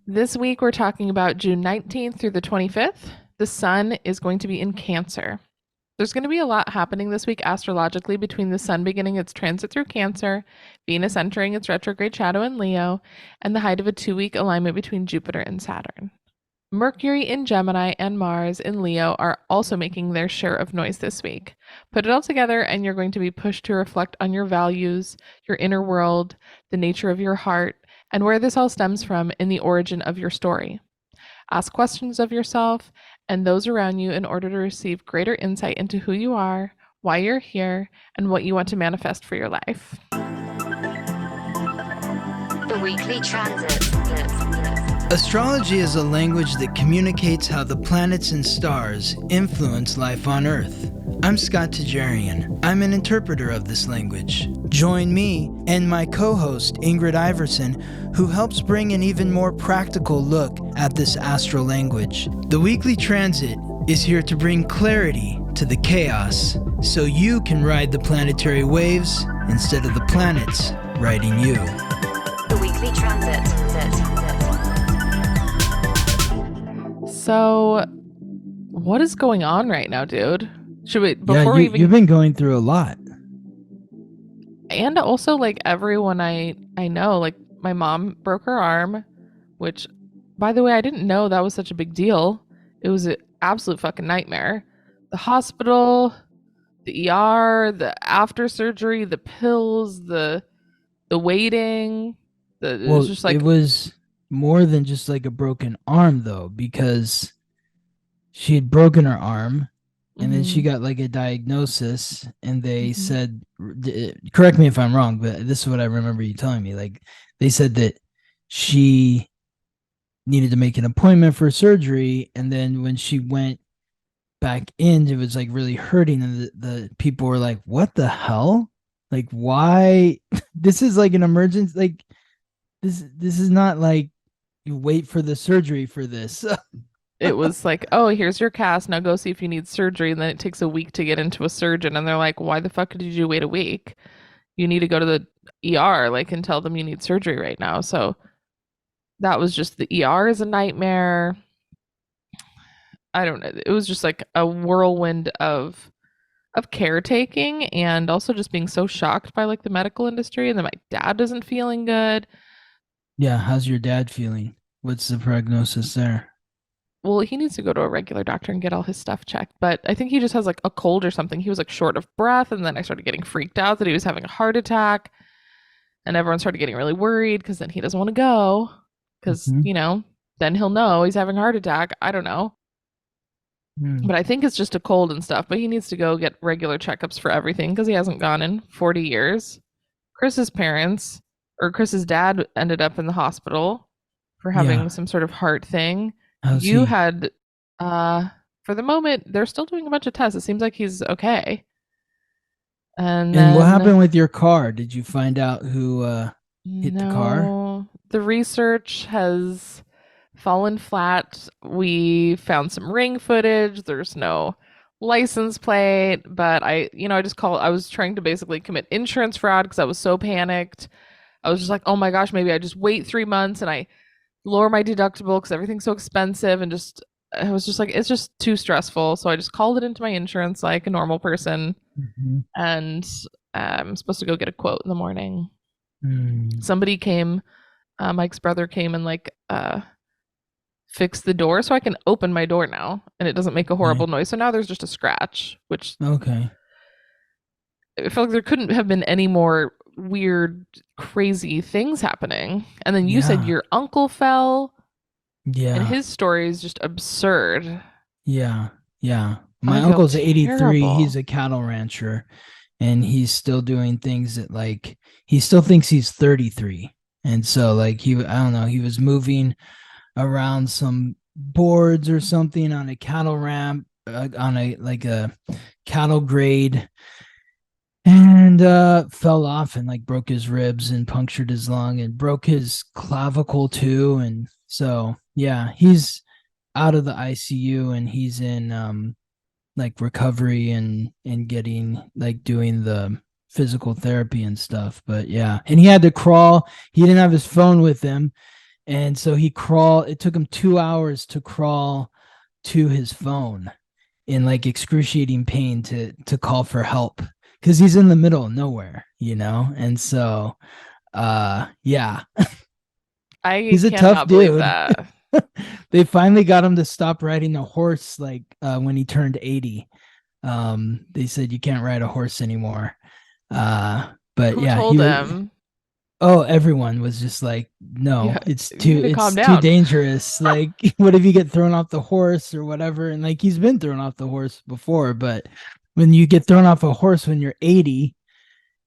This week, we're talking about June 19th through the 25th. The sun is going to be in Cancer. There's going to be a lot happening this week astrologically between the sun beginning its transit through Cancer, Venus entering its retrograde shadow in Leo, and the height of a 2-week alignment between Jupiter and Saturn. Mercury in Gemini and Mars in Leo are also making their share of noise this week. Put it all together, and you're going to be pushed to reflect on your values, your inner world, the nature of your heart, and where this all stems from in the origin of your story. Ask questions of yourself and those around you in order to receive greater insight into who you are, why you're here, and what you want to manifest for your life. The weekly transit. Astrology is a language that communicates how the planets and stars influence life on Earth. I'm Scott Tajarian. I'm an interpreter of this language. Join me and my co-host Ingrid Iverson, who helps bring an even more practical look at this astral language. The weekly transit is here to bring clarity to the chaos, so you can ride the planetary waves instead of the planets riding you. The weekly transit. So, what is going on right now, dude? Should we You've been going through a lot. And also, like, everyone I know, like, my mom broke her arm, which, by the way, I didn't know that was such a big deal. It was an absolute fucking nightmare. The hospital, the ER, the after surgery, the pills, the waiting. It was just like, it was more than just like a broken arm, though, because she had broken her arm. And then she got like a diagnosis, and they said, correct me if I'm wrong, but this is what I remember you telling me. Like, they said that she needed to make an appointment for surgery, and then when she went back in, it was like really hurting, and the people were like, "What the hell? Like, why? This is like an emergency. Like, this is not like you wait for the surgery for this." It was like, oh, here's your cast. Now go see if you need surgery. And then it takes a week to get into a surgeon. And they're like, why the fuck did you wait a week? You need to go to the ER, like, and tell them you need surgery right now. So that was just, the ER is a nightmare. I don't know. It was just like a whirlwind of caretaking, and also just being so shocked by like the medical industry. And then my dad isn't feeling good. Yeah. How's your dad feeling? What's the prognosis there? Well, he needs to go to a regular doctor and get all his stuff checked, but I think he just has like a cold or something. He was like short of breath, and then I started getting freaked out that he was having a heart attack, and everyone started getting really worried because then he doesn't want to go because, then he'll know he's having a heart attack. I don't know. But I think it's just a cold and stuff, but he needs to go get regular checkups for everything because he hasn't gone in 40 years. Chris's dad ended up in the hospital for having some sort of heart thing. Had, for the moment, they're still doing a bunch of tests. It seems like he's okay. And what happened with your car? Did you find out who hit the car? The research has fallen flat. We found some ring footage. There's no license plate, but I was trying to basically commit insurance fraud because I was so panicked. I was just like, oh my gosh, maybe I just wait 3 months and I lower my deductible because everything's so expensive, and I was just like, it's just too stressful. So I just called it into my insurance like a normal person, and I'm supposed to go get a quote in the morning. Somebody came, Mike's brother came and like fixed the door so I can open my door now, and it doesn't make a horrible noise. So now there's just a scratch, which I feel like there couldn't have been any more weird, crazy things happening. And then you said your uncle fell. Yeah. And his story is just absurd. Yeah. My uncle's 83. Terrible. He's a cattle rancher, and he's still doing things that, like, he still thinks he's 33. And so, like, he was moving around some boards or something on a cattle ramp, on a cattle grade, and fell off and like broke his ribs and punctured his lung and broke his clavicle too. And so, yeah, he's out of the ICU, and he's in like recovery and getting, like, doing the physical therapy and stuff. But yeah, and he had to crawl. He didn't have his phone with him, And so it took him 2 hours to crawl to his phone in like excruciating pain to call for help because he's in the middle of nowhere, And so yeah, I he's a tough cannot believe dude. that. They finally got him to stop riding a horse like when he turned 80. They said you can't ride a horse anymore. But Who yeah, told him? oh, everyone was just like, no, Yeah, you need to it's calm too down. dangerous. Like, what if you get thrown off the horse or whatever? And like, he's been thrown off the horse before, but when you get thrown off a horse when you're 80,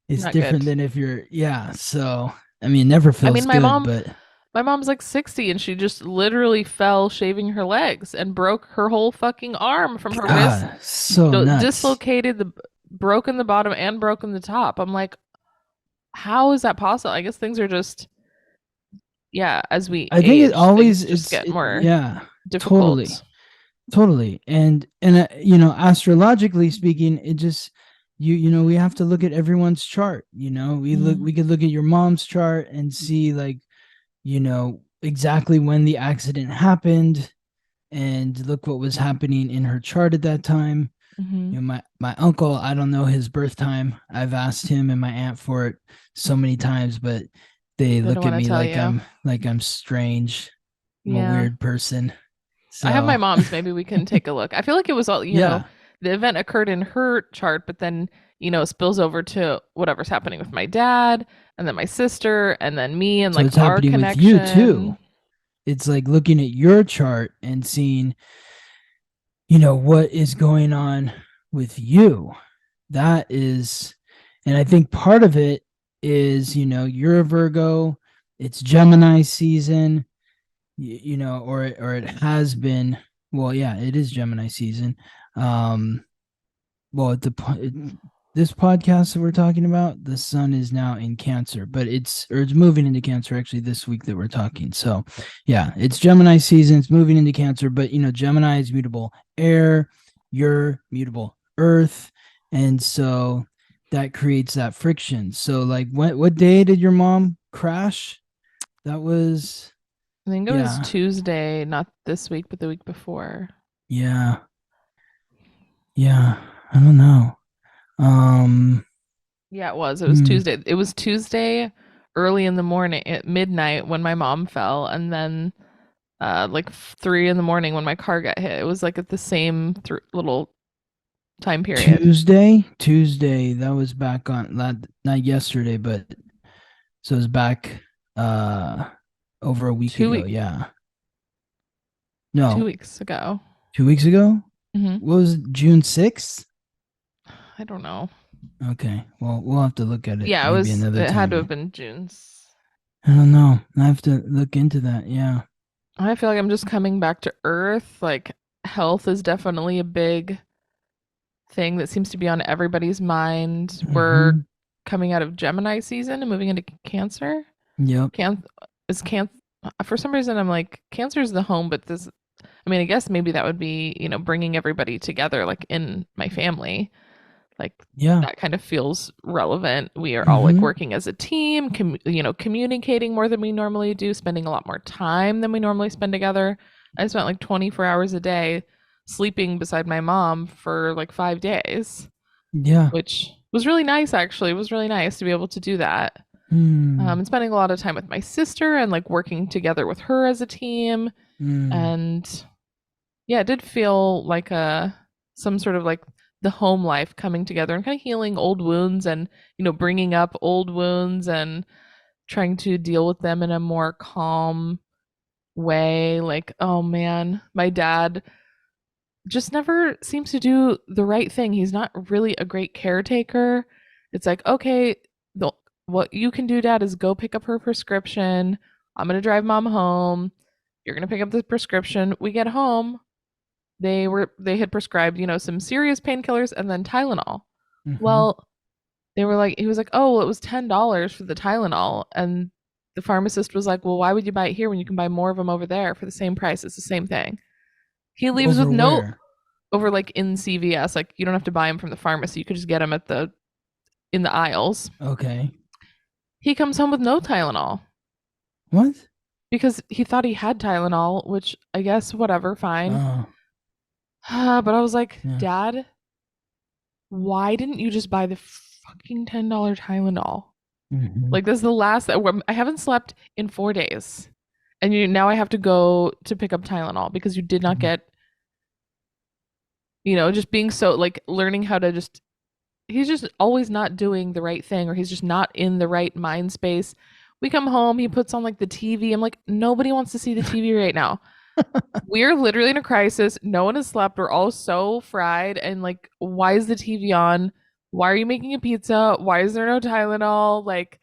it's Not good. different than if you're, yeah. So, I mean, it never I feels mean, good, but my mom's like 60 and she just literally fell shaving her legs and broke her whole fucking arm from her wrist, God, so nuts. dislocated broken the bottom and broken the top. I'm like, how is that possible? I guess things are just, yeah, as we I think it age, always, things just get more yeah, totally. difficult. Totally. And astrologically speaking, it just we have to look at everyone's chart. We could look at your mom's chart and see like, exactly when the accident happened and look what was happening in her chart at that time. Mm-hmm. My uncle, I don't know his birth time. I've asked him and my aunt for it so many times, but they They don't look at want to me tell like you. I'm strange. I'm a Yeah. weird person. I have my So mom's. Maybe we can take a look. I feel like it was all, yeah. the event occurred in her chart, but then, it spills over to whatever's happening with my dad and then my sister and then me and So like it's our happening with you too. connection. It's like looking at your chart and seeing, what is going on with you. That is, and I think part of it is, you're a Virgo, it's Gemini season, or it has been. Well, yeah, it is Gemini season. Well, this podcast that we're talking about, the sun is now in Cancer, but it's moving into Cancer actually this week that we're talking. So, yeah, it's Gemini season. It's moving into Cancer, but Gemini is mutable air, you're mutable earth, and so that creates that friction. So, like, what day did your mom crash? That was, I think it was yeah, Tuesday, not this week, but the week before. yeah, yeah. I don't know. Um, Yeah, it was. It was hmm. Tuesday. It was Tuesday early in the morning at midnight when my mom fell, and then like 3 in the morning when my car got hit. It was like at the same little time period. Tuesday, that was back on not yesterday, but so it was back over a week Two ago. week, Yeah. 2 No, weeks ago. 2 weeks ago? Hmm. What was it, June 6th? I don't know. Okay. Well, we'll have to look at it Yeah, it maybe was. another It had to have time. been June's. I don't know. I have to look into that. Yeah. I feel like I'm just coming back to Earth. Like health is definitely a big thing that seems to be on everybody's mind. We're Mm-hmm. coming out of Gemini season and moving into Cancer. Yep. Can is can For some reason I'm like Cancer is the home, but this. I mean, I guess maybe that would be bringing everybody together, like in my family. Like Yeah. that kind of feels relevant. We are all like Mm-hmm. working as a team, communicating more than we normally do, spending a lot more time than we normally spend together. I spent like 24 hours a day sleeping beside my mom for like 5 days, Yeah. which was really nice actually. It was really nice to be able to do that. Mm. And spending a lot of time with my sister and like working together with her as a team. Mm. And yeah, it did feel like some sort of like the home life coming together and kind of healing old wounds and bringing up old wounds and trying to deal with them in a more calm way. Like, oh man, my dad just never seems to do the right thing. He's not really a great caretaker. It's like, okay, what you can do, dad, is go pick up her prescription. I'm going to drive mom home. You're going to pick up the prescription. We get home. They had prescribed, some serious painkillers and then Tylenol. Mm-hmm. Well, he was like, "Oh, well, it was $10 for the Tylenol." And the pharmacist was like, "Well, why would you buy it here when you can buy more of them over there for the same price? It's the same thing." He leaves with Over no where? over like in CVS, like you don't have to buy them from the pharmacy. You could just get them in the aisles. Okay. He comes home with no Tylenol. What? because he thought he had Tylenol, which I guess whatever, fine. Oh, But I was like, yeah. Dad, why didn't you just buy the fucking $10 Tylenol? Mhm. Like this is the last I haven't slept in 4 days, and now I have to go to pick up Tylenol because you did not Mhm. get, just being so like learning how to just. He's just always not doing the right thing, or he's just not in the right mind space. We come home, he puts on like the TV. I'm like, nobody wants to see the TV right now. We're literally in a crisis. No one has slept. We're all so fried. And like, why is the TV on? Why are you making a pizza? Why is there no Tylenol? Like,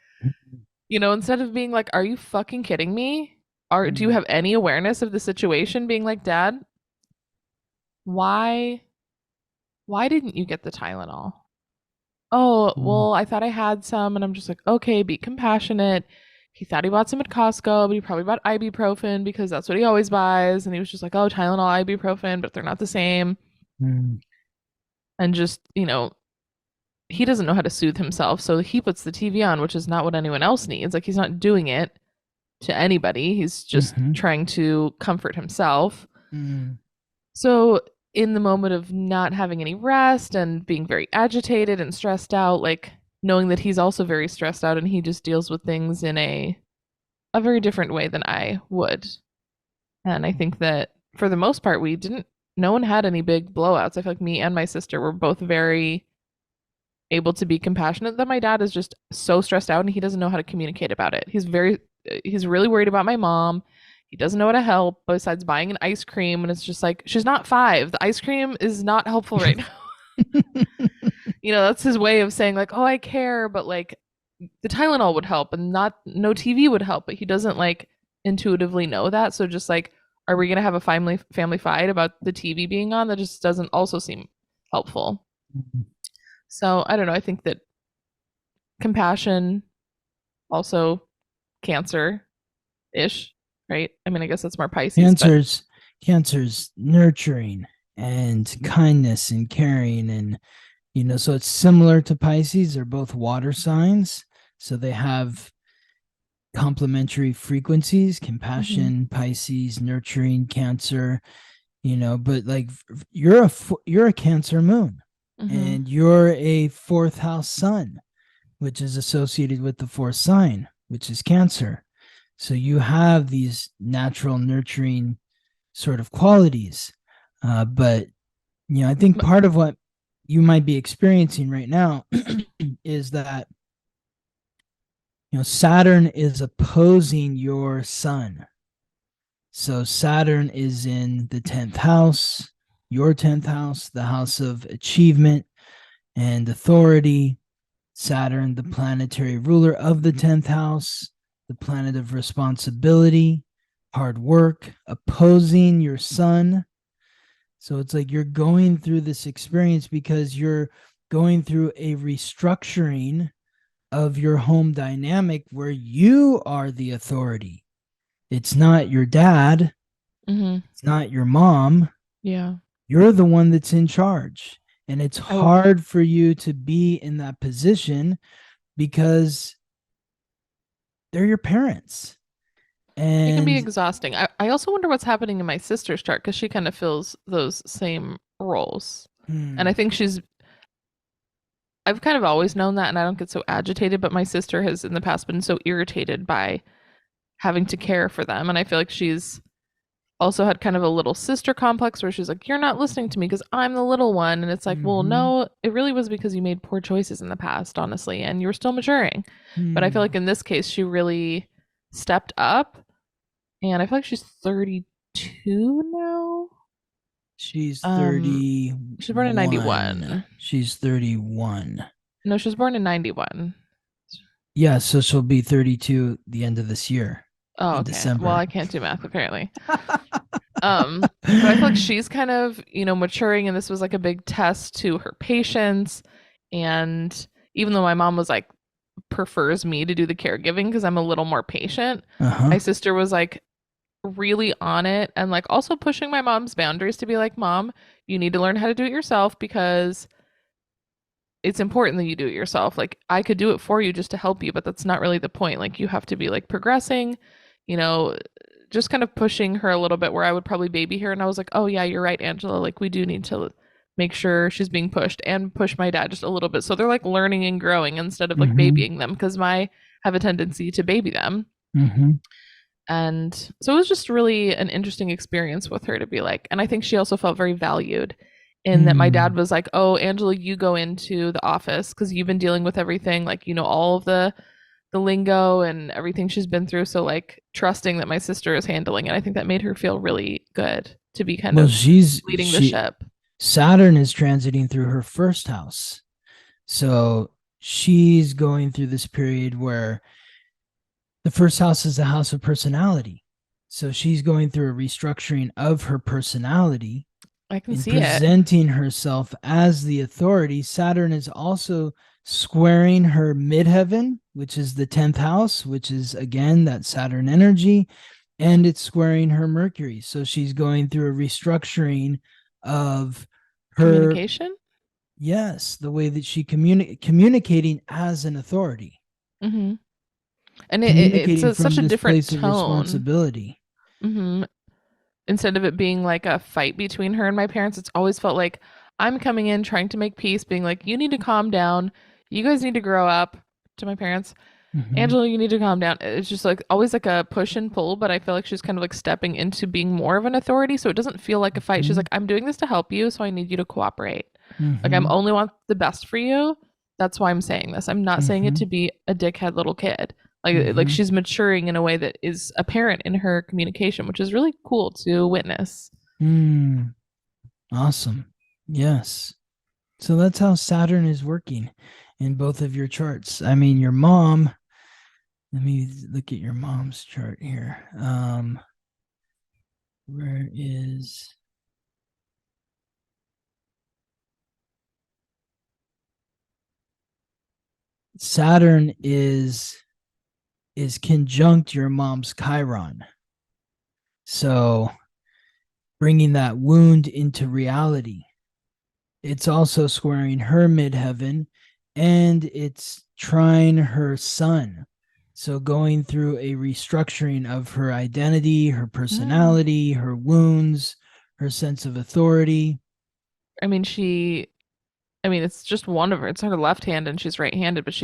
instead of being like, are you fucking kidding me? Do you Mhm. have any awareness of the situation? Being like, Dad, why didn't you get the Tylenol? Oh, Mhm. well, I thought I had some, and I'm just like, okay, be compassionate. He thought he bought some at Costco, but he probably bought ibuprofen because that's what he always buys. And he was just like, oh, Tylenol, ibuprofen, but they're not the same. Mhm. And just, he doesn't know how to soothe himself. So he puts the TV on, which is not what anyone else needs. Like, he's not doing it to anybody, he's just Mhm. trying to comfort himself. Mhm. So, in the moment of not having any rest and being very agitated and stressed out, like knowing that he's also very stressed out and he just deals with things in a very different way than I would. And I think that for the most part, no one had any big blowouts. I feel like me and my sister were both very able to be compassionate. That my dad is just so stressed out and he doesn't know how to communicate about it. He's really worried about my mom. He doesn't know how to help besides buying an ice cream. And it's just like, she's not 5. The ice cream is not helpful right now. That's his way of saying, like, oh, I care, but like the Tylenol would help and not no TV would help. But he doesn't like intuitively know that. So just like, are we going to have a family fight about the TV being on? That just doesn't also seem helpful. So I don't know. I think that compassion, also Cancer ish, right? I mean, I guess that's more Pisces, but Cancer's nurturing and kindness and caring, and so it's similar to Pisces. They're both water signs, so they have complementary frequencies: mm-hmm, compassion, Pisces; nurturing, Cancer. But like you're a Cancer moon, mm-hmm. and you're a fourth house sun, which is associated with the fourth sign, which is Cancer. So you have these natural nurturing sort of qualities. But I think part of what you might be experiencing right now is that Saturn is opposing your sun. So Saturn is in the 10th house, your 10th house, the house of achievement and authority. Saturn, the planetary ruler of the 10th house, the planet of responsibility, hard work, opposing your sun. So it's like you're going through this experience because you're going through a restructuring of your home dynamic where you are the authority. It's not your dad, Mm-hmm. it's not your mom. Yeah. You're the one that's in charge. And it's Oh, hard for you to be in that position because they're your parents. it can be And exhausting. I also wonder what's happening in my sister's chart because she kind of fills those same roles. And I hmm, think I've kind of always known that and I don't get so agitated, but my sister has in the past been so irritated by having to care for them. And I feel like she's also had kind of a little sister complex where she's like, you're not listening to me because I'm the little one. And it's like, well, hmm, no, it really was because you made poor choices in the past, honestly, and you were still maturing. But I feel hmm. like in this case, she really stepped up. And I feel like she's 32 now. She's Um, she's born in 31. 91. She's 31. No, she was born in 91. Yeah, so she'll be 32 the end of this year Oh, in okay. Well, I December. can't do math apparently. But I feel like she's kind of, maturing and this was like a big test to her patience. And even though my mom was like prefers me to do the caregiving because I'm a little more patient, my Uh-huh. sister was like really on it and like also pushing my mom's boundaries to be like, Mom, you need to learn how to do it yourself because it's important that you do it yourself. Like I could do it for you just to help you, but that's not really the point. Like you have to be like progressing. you know, just kind of pushing her a little bit where I would probably baby her. And I was like, oh, yeah, you're right, Angela. Like, we do need to make sure she's being pushed and push my dad just a little bit. So they're like learning and growing instead of like Mm-hmm. babying them because I have a tendency to baby them. Mm-hmm. And so it was just really an interesting experience with her to be like, and I think she also felt very valued in that my dad Mm. was like, oh, Angela, you go into the office because you've been dealing with everything, like, all of the lingo and everything she's been through. So like trusting that my sister is handling it. I think that made her feel really good to be kind Well, of leading the she ship. Saturn is transiting through her first house. So she's going through this period where the first house is the house of personality. So she's going through a restructuring of her personality I can in see it. presenting herself as the authority. Saturn is also squaring her midheaven, which is the 10th house, which is again that Saturn energy, and it's squaring her Mercury. So she's going through a restructuring of her, Communication. yes, the way that she communicating as an authority, Mm-hmm. And it's communicating such from a this different place of tone. responsibility. Mm-hmm. Instead of it being like a fight between her and my parents, it's always felt like I'm coming in trying to make peace, being like, you need to calm down. You guys need to grow up to my parents. Mm-hmm. Angela, you need to calm down. It's just like always like a push and pull, but I feel like she's kind of like stepping into being more of an authority. So it doesn't feel like a fight. She's Mm-hmm. like, I'm doing this to help you, so I need you to cooperate. Like I'm Mm-hmm. only want the best for you. That's why I'm saying this. I'm not saying it Mm-hmm. to be a dickhead little kid. Like Mm-hmm. she's maturing in a way that is apparent in her communication, which is really cool to witness. Mm. Awesome. Yes. So that's how Saturn is working in both of your charts. I mean, your mom, let me look at your mom's chart here. Where is Saturn is conjunct your mom's Chiron. So bringing that wound into reality. It's also squaring her midheaven and it's trying her sun. So going through a restructuring of her identity, her Mm. personality, her wounds, her sense of authority. I mean, it's just one of her. It's her left hand and she's right-handed, but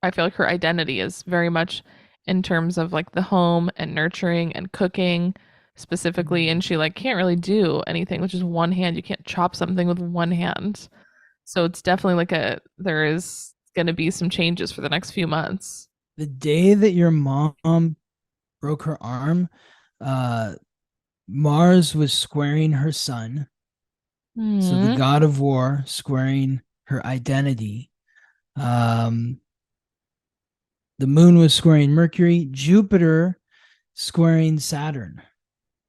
I feel like her identity is very much in terms of like the home and nurturing and cooking specifically. And she like can't really do anything with just one hand. You can't chop something with one hand. So it's definitely there is going to be some changes for the next few months. The day that your mom broke her arm, uh, Mars was squaring her sun. So the Hmm. god of war squaring her identity. Um, the moon was squaring Mercury, Jupiter squaring Saturn.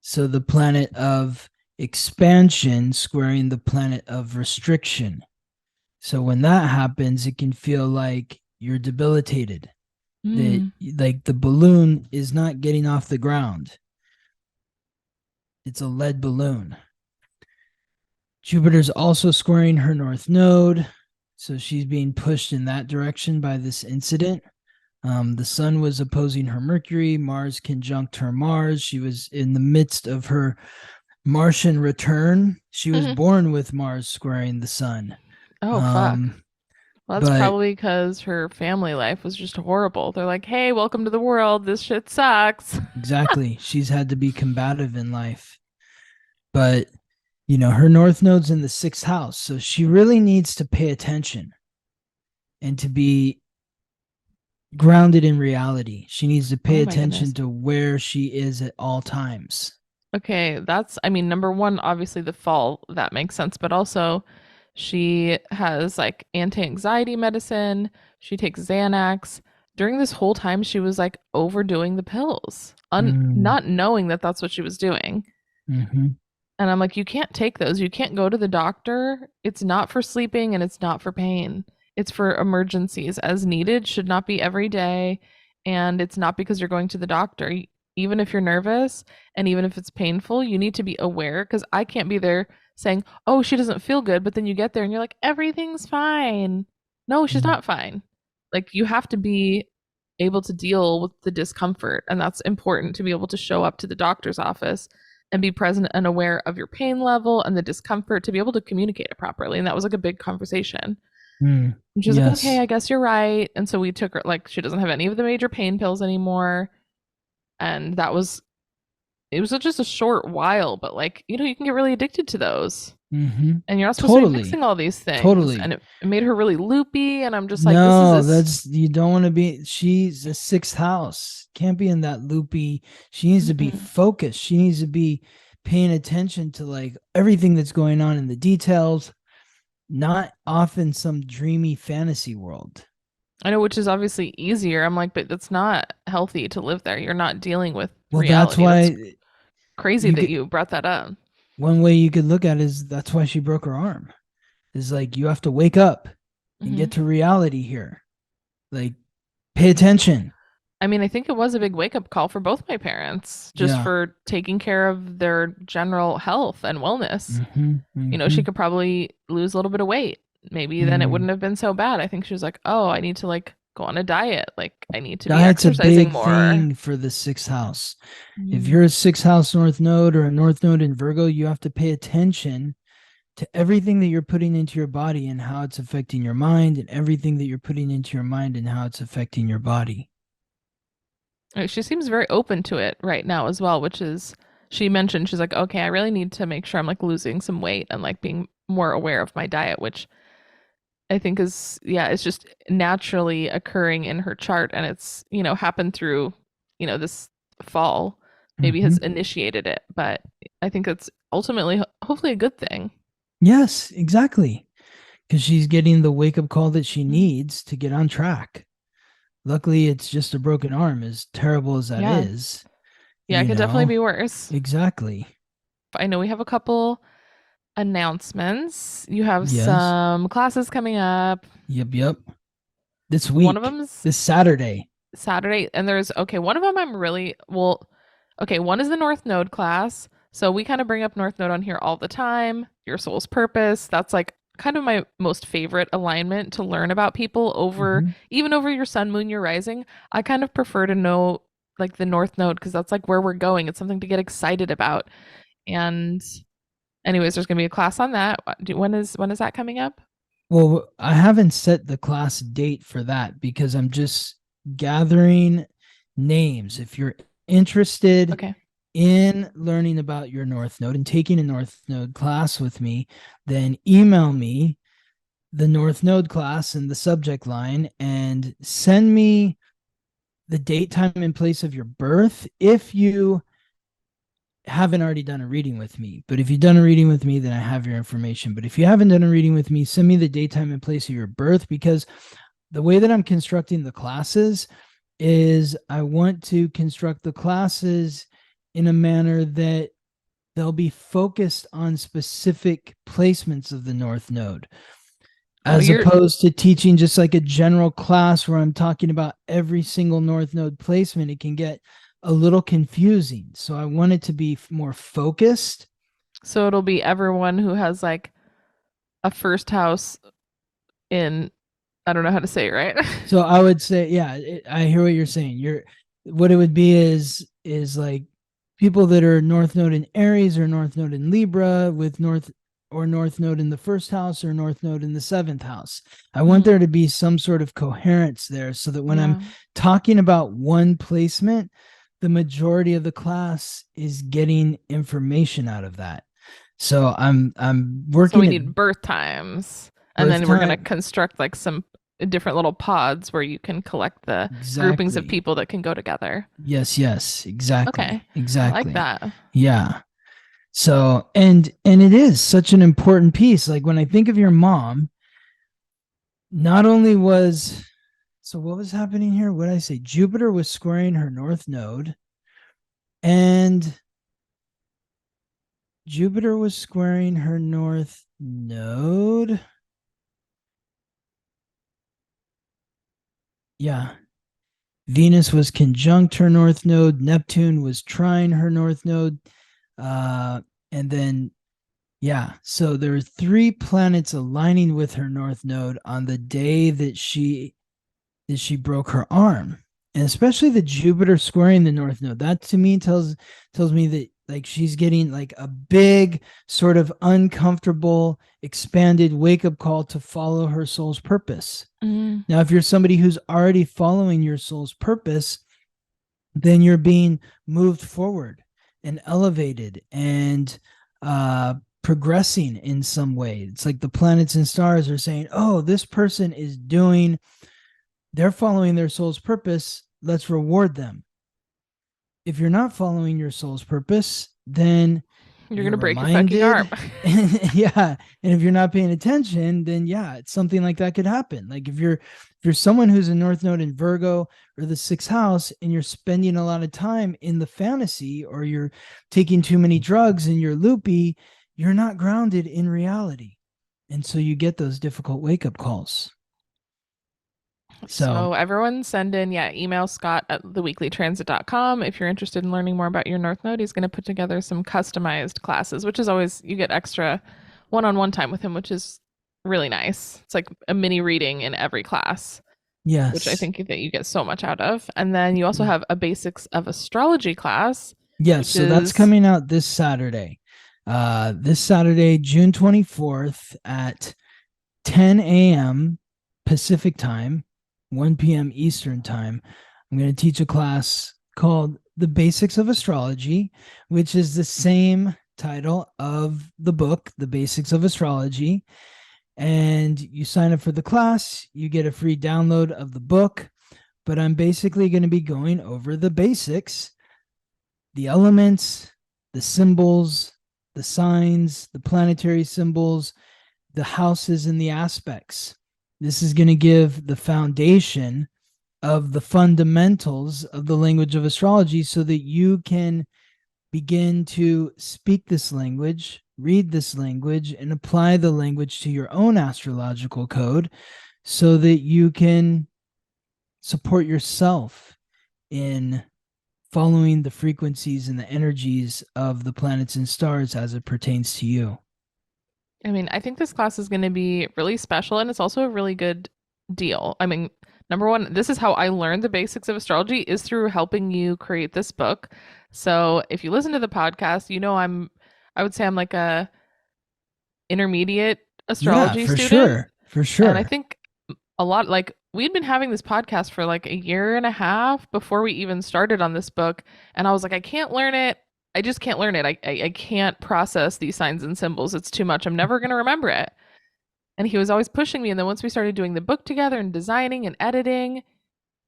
So the planet of expansion squaring the planet of restriction. So when that happens, it can feel like you're debilitated, that Mm. like the balloon is not getting off the ground. It's a lead balloon. Jupiter's also squaring her north node. So she's being pushed in that direction by this incident. The sun was opposing her Mercury, Mars conjunct her Mars. She was in the midst of her Martian return. She was born with Mars squaring the sun. Oh, fuck. Um, Well, that's but probably because her family life was just horrible. They're like, hey, welcome to the world. This shit sucks. exactly, she's had to be combative in life. But, her North Node's in the sixth house. So she really needs to pay attention and to be grounded in reality. She needs to Oh pay my attention goodness. to where she is at all times. Okay, I mean, number one, obviously the fall, that makes sense, but also she has like anti-anxiety medicine. She takes Xanax. During this whole time, she was like overdoing the pills, Mm, not knowing that that's what she was doing. mm-hmm, And I'm like, you can't take those. You can't go to the doctor. It's not for sleeping and it's not for pain. It's for emergencies as needed, should not be every day. And it's not because you're going to the doctor. Even if you're nervous and even if it's painful, you need to be aware because I can't be there saying, oh, she doesn't feel good. But then you get there and you're like, everything's fine. No, she's mm, not fine. Like, you have to be able to deal with the discomfort. And that's important to be able to show up to the doctor's office and be present and aware of your pain level and the discomfort to be able to communicate it properly. And that was like a big conversation. Mm, And she was like, okay, yes. I guess you're right. And so we took her, like, she doesn't have any of the major pain pills anymore. And it was just a short while, but like, you can get really addicted to those. Mm-hmm. And you're not supposed to be Totally. mixing all these things. And Totally. it made her really loopy. And I'm just like, this is No, this. that's you don't want to be. She's a sixth house. Can't be in that loopy. She needs to be Mhm. focused. She needs to be paying attention to like everything that's going on in the details, not off in some dreamy fantasy world. I know, which is obviously easier. I'm like, but that's not healthy to live there. You're not dealing with Well, that's reality. That's why crazy you that could. you brought that up. One way you could look at it is that's why she broke her arm. Is like you have to wake up and Hmm. get to reality here. Like pay attention. I mean, I think it was a big wake up call for both my parents, just Yeah. for taking care of their general health and wellness. Mm-hmm, She mm-hmm, could probably lose a little bit of weight. Maybe then it mm. wouldn't have been so bad. I think she was like, oh, I need to like go on a diet. Like, I need to be Diet's a exercising big more. thing for the sixth house. If Mm. you're a sixth house north node or a north node in Virgo, you have to pay attention to everything that you're putting into your body and how it's affecting your mind, and everything that you're putting into your mind and how it's affecting your body. She seems very open to it right now as well, which is, she mentioned, she's like, okay, I really need to make sure I'm like losing some weight and like being more aware of my diet, which I think is, yeah, it's just naturally occurring in her chart. And it's, happened through, this fall, maybe Mm-hmm. has initiated it. But I think it's ultimately, hopefully, a good thing. Yes, exactly. Because she's getting the wake up call that she Mhm. needs to get on track. Luckily, it's just a broken arm, as terrible as that Yeah. is, Yeah, it you could definitely know? be worse. Exactly. I know we have a couple announcements. You have Yes. some classes coming up. Yep, yep. This One of week, them's this Saturday. Saturday, and there's, okay, one of them I'm really, well, okay, one is the North Node class. So we kind of bring up North Node on here all the time. Your soul's purpose. That's like kind of my most favorite alignment to learn about people over, Mm-hmm. even over your sun, moon, your rising. I kind of prefer to know like the North Node because that's like where we're going. It's something to get excited about. And anyways, there's gonna be a class on that. When is that coming up? Well, I haven't set the class date for that because I'm just gathering names. If you're interested Okay. in learning about your North Node and taking a North Node class with me, then email me the North Node class in the subject line and send me the date, time, and place of your birth if you haven't already done a reading with me. But if you've done a reading with me, then I have your information. But if you haven't done a reading with me, send me the date, time, and place of your birth, because the way that I'm constructing the classes is I want to construct the classes in a manner that they'll be focused on specific placements of the North Node, Oh, as you're opposed to teaching just like a general class where I'm talking about every single North Node placement. It can get a little confusing. So I want it to be more focused. so it'll be everyone who has like a first house in, I don't know how to say it, right? So I would say, yeah, I hear what you're saying. What it would be is like people that are North Node in Aries or North Node in Libra with North Node in the first house or North Node in the seventh house. I want there Mhm. to be some sort of coherence there so that when I'm Yeah. talking about one placement, the majority of the class is getting information out of that. So I'm So working we at need birth times. And birth then we're going to time. construct like some different little pods where you can collect the groupings of Exactly. people that can go together. Yes, yes, Okay. exactly. I like Exactly. that. Yeah. So, and it is such an important piece. Like when I think of your mom, not only was so what was happening here? What did I say? Jupiter was squaring her north node, and Jupiter was squaring her north node. Yeah. Venus was conjunct her north node. Neptune was trine her north node. And then, yeah, so there were three planets aligning with her north node on the day that she broke her arm. And especially the Jupiter squaring the North Node. That to me tells me that like she's getting like a big sort of uncomfortable expanded wake up call to follow her soul's purpose. Mm. Now, if you're somebody who's already following your soul's purpose, then you're being moved forward and elevated and progressing in some way. It's like the planets and stars are saying, oh, this person is they're following their soul's purpose. Let's reward them. If you're not following your soul's purpose, then You're you're gonna break your fucking arm. reminded. Yeah. And if you're not paying attention, then yeah, it's something like that could happen. Like if you're someone who's a North Node in Virgo or the sixth house and you're spending a lot of time in the fantasy, or you're taking too many drugs and you're loopy, you're not grounded in reality. And so you get those difficult wake-up calls. So everyone send in, email Scott at theweeklytransit.com if you're interested in learning more about your North Node. He's going to put together some customized classes, which is always, you get extra one-on-one time with him, which is really nice. It's like a mini reading in every class. Yes. Which I think that you get so much out of. And then you also have a Basics of Astrology class. Yes, so that's coming out this Saturday. This Saturday, June 24th at 10 a.m. Pacific time, 1 p.m. Eastern time. I'm going to teach a class called The Basics of Astrology, which is the same title of the book, The Basics of Astrology. And you sign up for the class, you get a free download of the book. But I'm basically going to be going over the basics, the elements, the symbols, the signs, the planetary symbols, the houses, and the aspects. This is going to give the foundation of the fundamentals of the language of astrology so that you can begin to speak this language, read this language, and apply the language to your own astrological code so that you can support yourself in following the frequencies and the energies of the planets and stars as it pertains to you. I mean, I think this class is going to be really special, and it's also a really good deal. I mean, number one, this is how I learned the basics of astrology, is through helping you create this book. So if you listen to the podcast, you know I would say I'm like a intermediate astrology for student. For sure. And I think a lot, like, we'd been having this podcast for like a year and a half before we even started on this book. And I was like, I can't learn it. I just can't learn it. I can't process these signs and symbols. It's too much. I'm never going to remember it. And he was always pushing me. And then once we started doing the book together and designing and editing,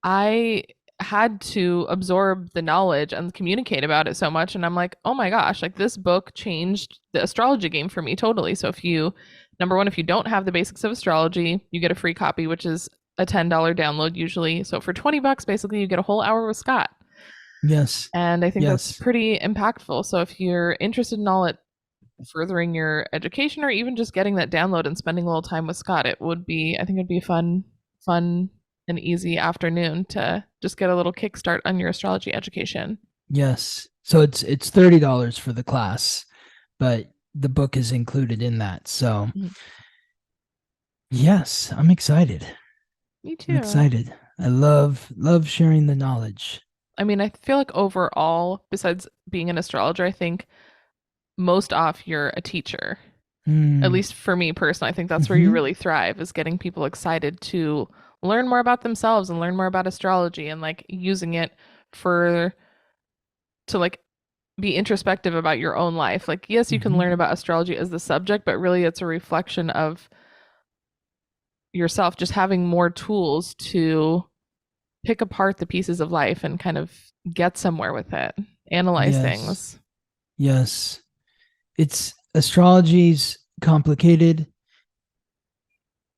I had to absorb the knowledge and communicate about it so much. And I'm like, oh my gosh, like this book changed the astrology game for me totally. So if you, number one, if you don't have the basics of astrology, you get a free copy, which is a $10 download usually. So for $20, basically you get a whole hour with Scott. Yes. And I think that's pretty impactful. So if you're interested in all it furthering your education or even just getting that download and spending a little time with Scott, I think it'd be a fun and easy afternoon to just get a little kickstart on your astrology education. Yes. So it's $30 for the class, but the book is included in that. So yes, I'm excited. Me too. I'm excited. I love sharing the knowledge. I mean, I feel like overall, besides being an astrologer, I think most off you're a teacher. At least for me personally, I think that's where you really thrive, is getting people excited to learn more about themselves and learn more about astrology and like using it to like be introspective about your own life. Like, yes, you can learn about astrology as the subject, but really it's a reflection of yourself, just having more tools to pick apart the pieces of life and kind of get somewhere with it, analyze things. Yes. Astrology's complicated.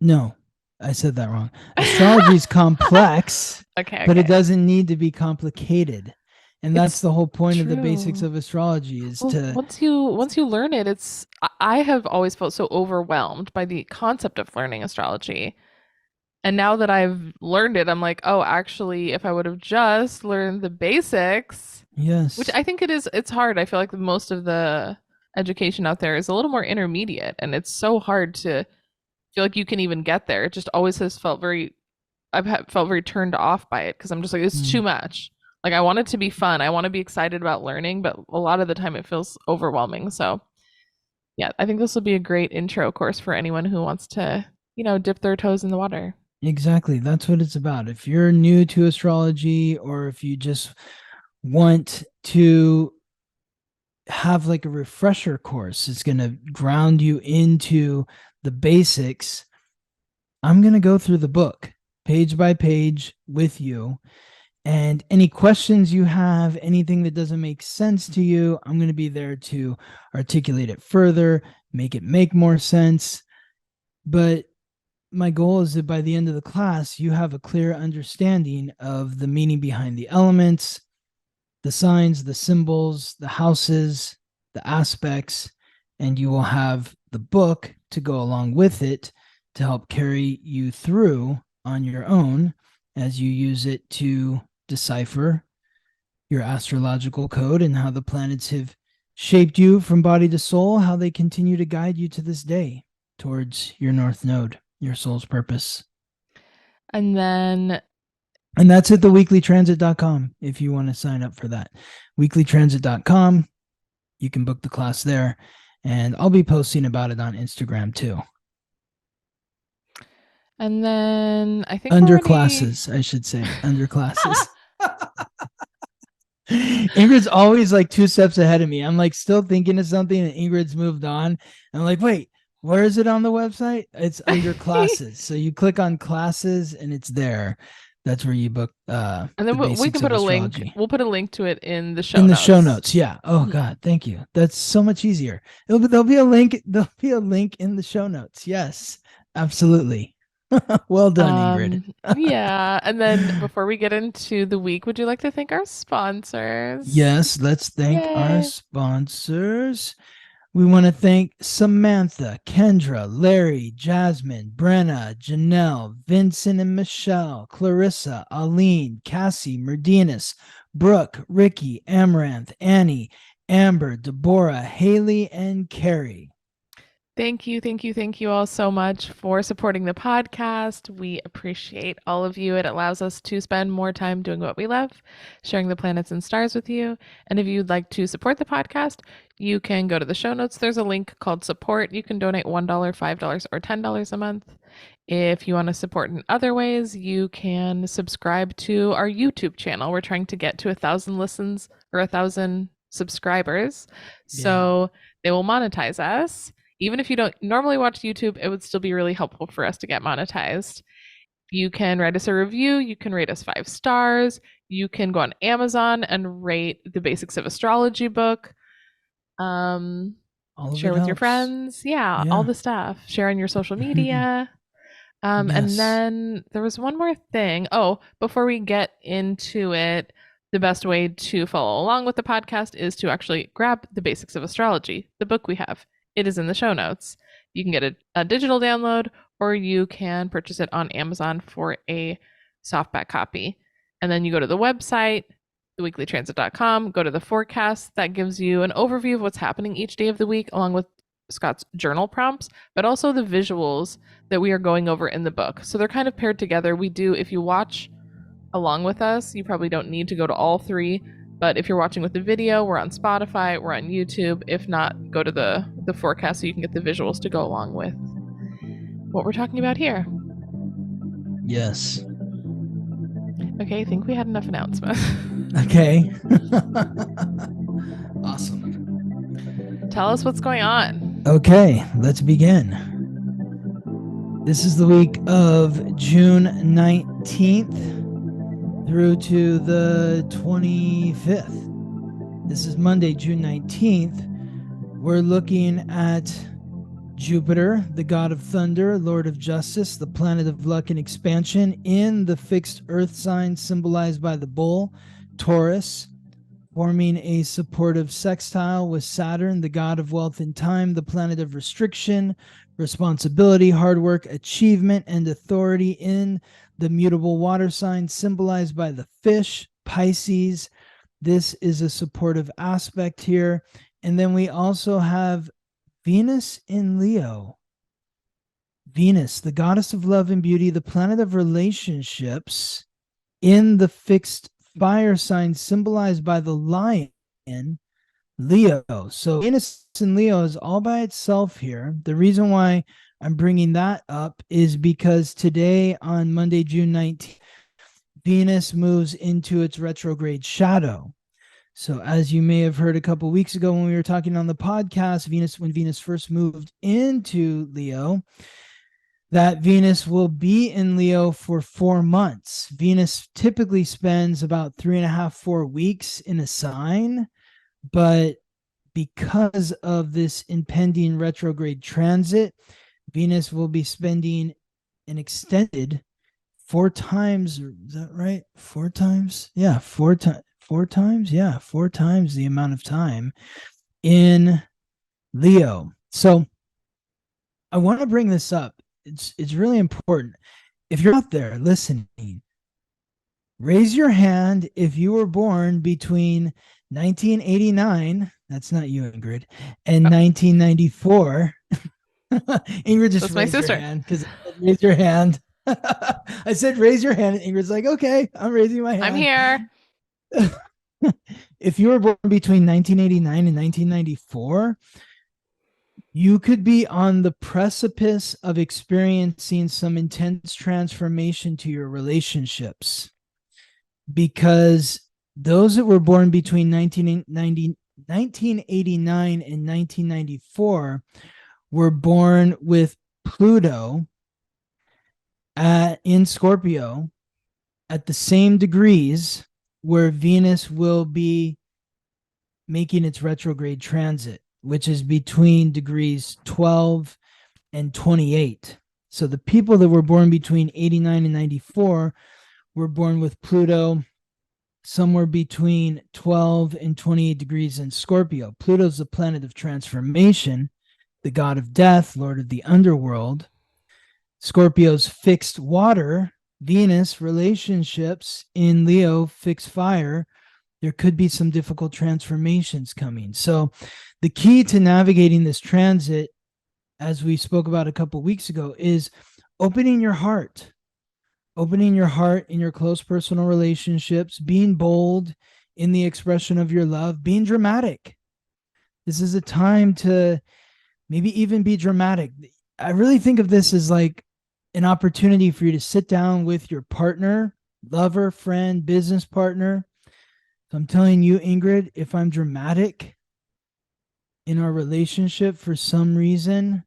No, I said that wrong. Astrology's complex, but it doesn't need to be complicated. And that's the whole point of the basics of astrology is to once you learn it, I have always felt so overwhelmed by the concept of learning astrology. And now that I've learned it, I'm like, oh, actually, if I would have just learned the basics, which I think it's hard. I feel like most of the education out there is a little more intermediate, and it's so hard to feel like you can even get there. It just always has felt very felt very turned off by it because I'm just like, it's too much. Like, I want it to be fun. I want to be excited about learning, but a lot of the time it feels overwhelming. So, yeah, I think this will be a great intro course for anyone who wants to, dip their toes in the water. Exactly. That's what it's about. If you're new to astrology, or if you just want to have like a refresher course, it's going to ground you into the basics. I'm going to go through the book page by page with you. And any questions you have, anything that doesn't make sense to you, I'm going to be there to articulate it further, make it make more sense. But my goal is that by the end of the class, you have a clear understanding of the meaning behind the elements, the signs, the symbols, the houses, the aspects, and you will have the book to go along with it to help carry you through on your own as you use it to decipher your astrological code and how the planets have shaped you from body to soul, how they continue to guide you to this day towards your North Node, your soul's purpose. And that's at theweeklytransit.com if you want to sign up for that. Weeklytransit.com. You can book the class there. And I'll be posting about it on Instagram too. And then I think under classes, I should say. Under classes. Ingrid's always like 2 steps ahead of me. I'm like still thinking of something and Ingrid's moved on. I'm like, wait, where is it on the website? It's under classes. So you click on classes and it's there. That's where you book and then we can put a link. We'll put a link to it in the show notes. In the show notes, yeah. Oh God, thank you. That's so much easier. There'll be a link. There'll be a link in the show notes. Yes, absolutely. Well done, Ingrid. Yeah. And then before we get into the week, would you like to thank our sponsors? Yes, let's thank our sponsors. We want to thank Samantha, Kendra, Larry, Jasmine, Brenna, Janelle, Vincent and Michelle, Clarissa, Aline, Cassie, Merdinas, Brooke, Ricky, Amaranth, Annie, Amber, Deborah, Haley, and Carrie. Thank you all so much for supporting the podcast. We appreciate all of you. It allows us to spend more time doing what we love, sharing the planets and stars with you. And if you'd like to support the podcast, you can go to the show notes. There's a link called support. You can donate $1, $5, or $10 a month. If you want to support in other ways, you can subscribe to our YouTube channel. We're trying to get to 1,000 listens or 1,000 subscribers. So they will monetize us. Even if you don't normally watch YouTube, it would still be really helpful for us to get monetized. You can write us a review. You can rate us 5 stars. You can go on Amazon and rate the Basics of Astrology book. Share with your friends. Yeah, all the stuff. Share on your social media. And then there was one more thing. Oh, before we get into it, the best way to follow along with the podcast is to actually grab the Basics of Astrology, the book we have. It is in the show notes. You can get a digital download, or you can purchase it on Amazon for a softback copy. And then you go to the website, theweeklytransit.com, go to the forecast. That gives you an overview of what's happening each day of the week, along with Scott's journal prompts, but also the visuals that we are going over in the book. So they're kind of paired together. If you watch along with us, you probably don't need to go to all 3. But if you're watching with the video, we're on Spotify, we're on YouTube. If not, go to the forecast so you can get the visuals to go along with what we're talking about here. Yes. Okay, I think we had enough announcements. Okay. Awesome. Tell us what's going on. Okay, let's begin. This is the week of June 19th. Through to the 25th. This is Monday, June 19th. We're looking at Jupiter, the god of thunder, lord of justice, the planet of luck and expansion, in the fixed earth sign symbolized by the bull, Taurus, forming a supportive sextile with Saturn, the god of wealth and time, the planet of restriction, responsibility, hard work, achievement, and authority, in the mutable water sign symbolized by the fish, Pisces. This is a supportive aspect here. And then we also have Venus in Leo. Venus, the goddess of love and beauty, the planet of relationships, in the fixed fire sign symbolized by the lion, Leo. So Venus in Leo is all by itself here. The reason why I'm bringing that up is because today, on Monday, June 19th, Venus moves into its retrograde shadow. So as you may have heard a couple weeks ago when we were talking on the podcast, when Venus first moved into Leo, that Venus will be in Leo for 4 months. Venus typically spends about 3.5, 4 weeks in a sign, but because of this impending retrograde transit, Venus will be spending an extended 4 times. Is that right? 4 times? Yeah, 4 times. 4 times? Yeah, 4 times the amount of time in Leo. So I want to bring this up. It's really important. If you're out there listening, raise your hand if you were born between 1989, that's not you, Ingrid, and 1994. Ingrid just That's my raised her sister. hand because raise your hand. I said raise your hand, and Ingrid's like, okay, I'm raising my hand. I'm here. If you were born between 1989 and 1994, you could be on the precipice of experiencing some intense transformation to your relationships, because those that were born between 1989 and 1994 were born with Pluto in Scorpio at the same degrees where Venus will be making its retrograde transit, which is between degrees 12 and 28. So the people that were born between 89 and 94 were born with Pluto somewhere between 12 and 28 degrees in Scorpio. Pluto's the planet of transformation, the god of death, lord of the underworld. Scorpio's fixed water, Venus, relationships in Leo, fixed fire. There could be some difficult transformations coming. So the key to navigating this transit, as we spoke about a couple weeks ago, is opening your heart in your close personal relationships, being bold in the expression of your love, being dramatic. This is a time to maybe even be dramatic. I really think of this as like an opportunity for you to sit down with your partner, lover, friend, business partner. So I'm telling you, Ingrid, if I'm dramatic in our relationship for some reason,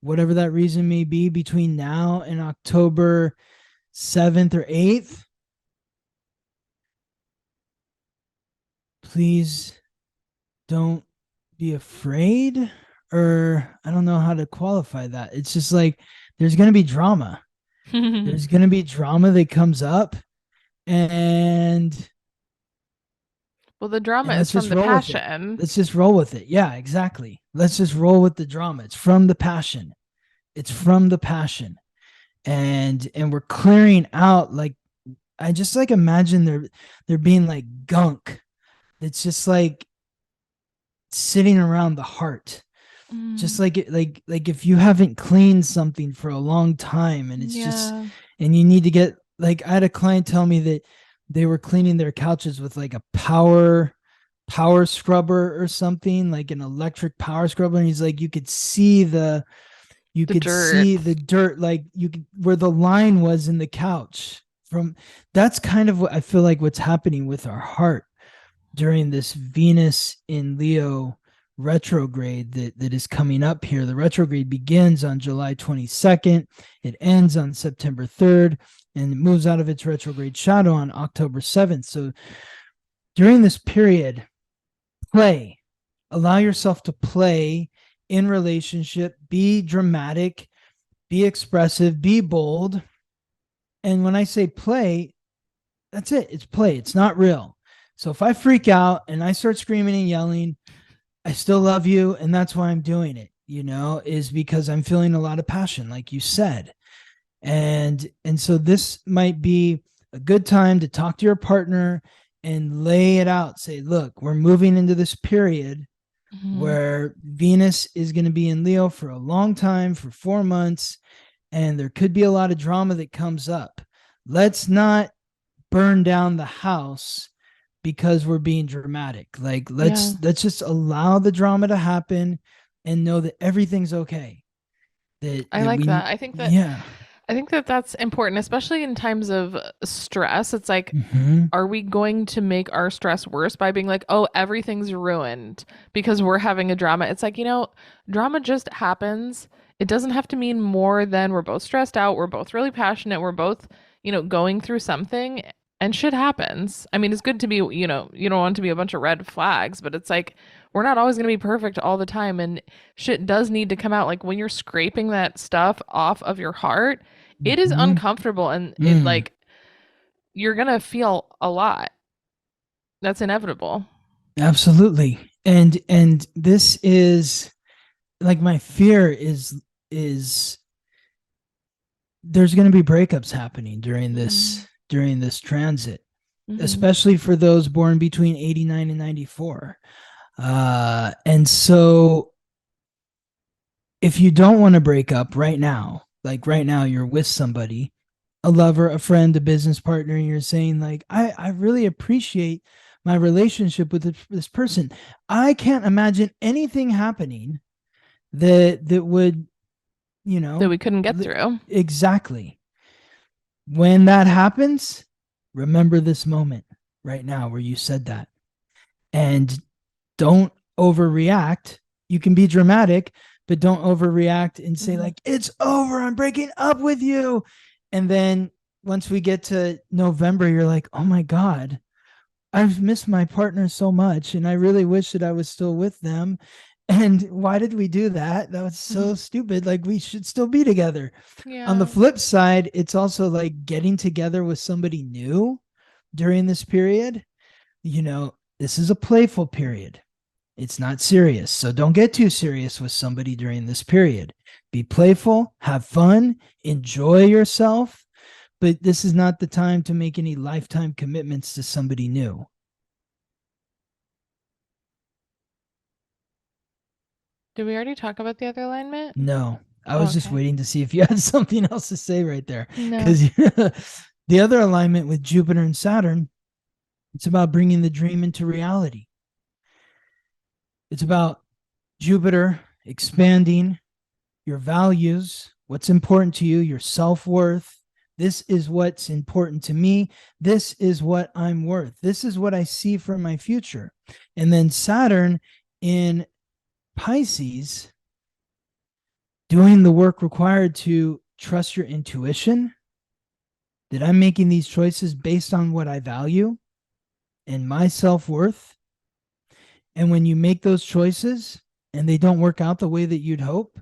whatever that reason may be, between now and October 7th or 8th, please don't be afraid, or I don't know how to qualify that. It's just like there's going to be drama. There's going to be drama that comes up, and well, the drama is from the passion. Let's just roll with it. Yeah, exactly. Let's just roll with the drama. It's from the passion. It's from the passion. And we're clearing out, like, I just like imagine there being like gunk that's just like sitting around the heart. Just like if you haven't cleaned something for a long time, and it's just, and you need to get, like, I had a client tell me that they were cleaning their couches with like a power scrubber or something, like an electric power scrubber, and he's like, you could see the dirt, like you could, where the line was in the couch. From that's kind of what I feel like what's happening with our heart during this Venus in Leo retrograde that is coming up here. The retrograde begins on July 22nd. It ends on September 3rd, and it moves out of its retrograde shadow on October 7th. So during this period, allow yourself to play in relationship, be dramatic, be expressive, be bold. And when I say play, that's it. It's play. It's not real. So if I freak out and I start screaming and yelling, I still love you, and that's why I'm doing it, is because I'm feeling a lot of passion, like you said. And so this might be a good time to talk to your partner and lay it out. Say, look, we're moving into this period where Venus is going to be in Leo for a long time, for 4 months. and there could be a lot of drama that comes up. Let's not burn down the house because we're being dramatic. Like let's just allow the drama to happen and know that everything's okay. I like that. I think that yeah. I think that that's important, especially in times of stress. It's like, are we going to make our stress worse by being like, oh, everything's ruined because we're having a drama? It's like, drama just happens. It doesn't have to mean more than we're both stressed out. We're both really passionate. We're both, going through something, and shit happens. I mean, it's good to be, you don't want it to be a bunch of red flags, but it's like, we're not always going to be perfect all the time. And shit does need to come out. Like when you're scraping that stuff off of your heart, it is uncomfortable, and it like you're gonna feel a lot. That's inevitable. Absolutely. And this is like my fear is there's going to be breakups happening during this transit, especially for those born between 89 and 94. And so if you don't want to break up right now, like right now you're with somebody, a lover, a friend, a business partner, and you're saying like, I really appreciate my relationship with this person. I can't imagine anything happening that would, that we couldn't get through. Exactly. When that happens, remember this moment right now where you said that, and don't overreact. You can be dramatic, but don't overreact and say like, it's over, I'm breaking up with you. And then once we get to November, you're like, oh my God, I've missed my partner so much, and I really wish that I was still with them. And why did we do that? That was so stupid. Like, we should still be together. Yeah. On the flip side, it's also like getting together with somebody new during this period. This is a playful period. It's not serious. So don't get too serious with somebody during this period. Be playful, have fun, enjoy yourself. But this is not the time to make any lifetime commitments to somebody new. Did we already talk about the other alignment? No. I was just waiting to see if you had something else to say right there. Because the other alignment with Jupiter and Saturn, it's about bringing the dream into reality. It's about Jupiter expanding your values, what's important to you, your self-worth. This is what's important to me. This is what I'm worth. This is what I see for my future. And then Saturn in Pisces, doing the work required to trust your intuition, that I'm making these choices based on what I value and my self-worth. And when you make those choices and they don't work out the way that you'd hoped,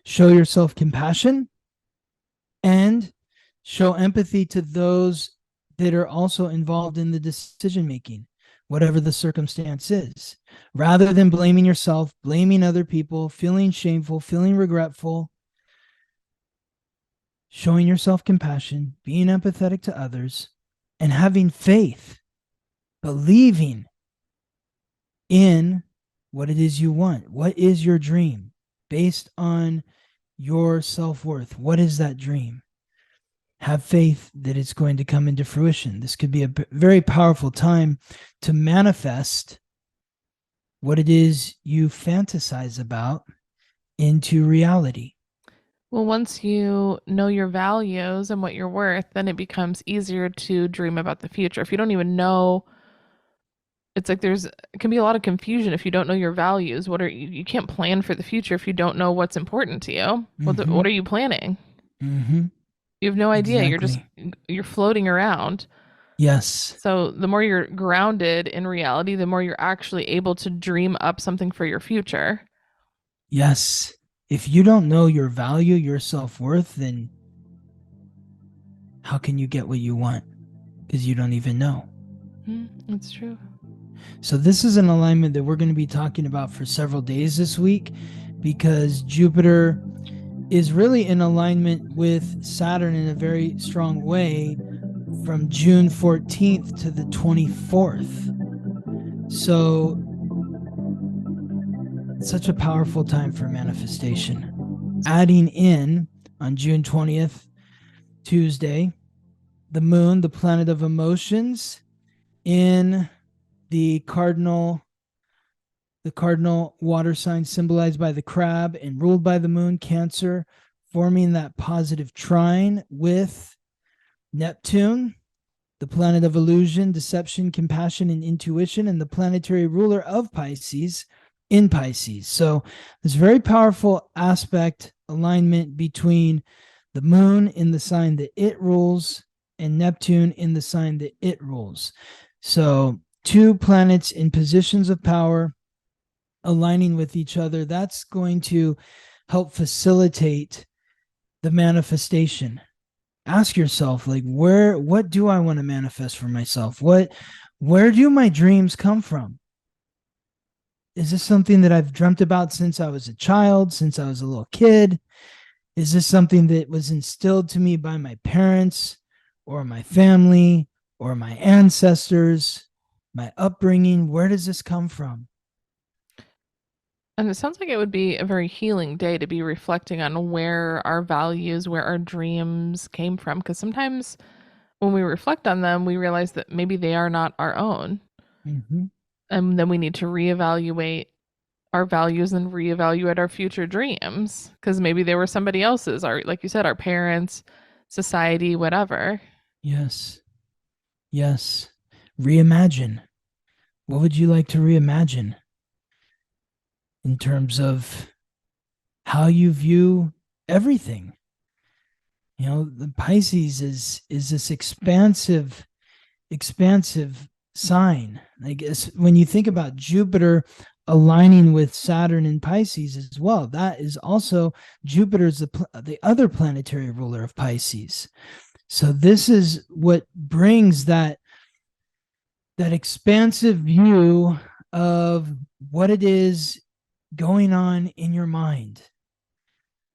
show yourself compassion and show empathy to those that are also involved in the decision making, whatever the circumstance is, rather than blaming yourself, blaming other people, feeling shameful, feeling regretful. Showing yourself compassion, being empathetic to others, and having faith, believing in what it is you want. What is your dream based on your self-worth? What is that dream? Have faith that it's going to come into fruition. This could be a very powerful time to manifest what it is you fantasize about into reality. Well, once you know your values and what you're worth, then it becomes easier to dream about the future. If you don't even know, it's like it can be a lot of confusion if you don't know your values. You can't plan for the future if you don't know what's important to you. What are you planning? You have no idea. Exactly. You're floating around. Yes. So the more you're grounded in reality, the more you're actually able to dream up something for your future. Yes. If you don't know your value, your self-worth, then how can you get what you want? Because you don't even know. That's true. So this is an alignment that we're going to be talking about for several days this week, because Jupiter is really in alignment with Saturn in a very strong way from June 14th to the 24th. So such a powerful time for manifestation. adding in on June 20th, Tuesday, the moon, the planet of emotions, in the cardinal water sign symbolized by the crab and ruled by the moon, Cancer, forming that positive trine with Neptune, the planet of illusion, deception, compassion, and intuition, and the planetary ruler of Pisces in Pisces. So this very powerful aspect alignment between the moon in the sign that it rules and Neptune in the sign that it rules. So two planets in positions of power aligning with each other. That's going to help facilitate the manifestation. Ask yourself, like, what do I want to manifest for myself? Where do my dreams come from? Is this something that I've dreamt about since I was a child, since I was a little kid? Is this something that was instilled to me by my parents or my family or my ancestors, my upbringing? Where does this come from? And it sounds like it would be a very healing day to be reflecting on where our values, where our dreams came from. Because sometimes when we reflect on them, we realize that maybe they are not our own. Mm-hmm. And then we need to reevaluate our values and reevaluate our future dreams. Because maybe they were somebody else's, our, like you said, our parents, society, whatever. Yes. Yes. Reimagine. What would you like to reimagine in terms of how you view everything? You know, the Pisces is this expansive sign. I guess when you think about Jupiter aligning with Saturn in Pisces as well, that is also Jupiter's the other planetary ruler of Pisces. So this is what brings that expansive view of what it is going on in your mind,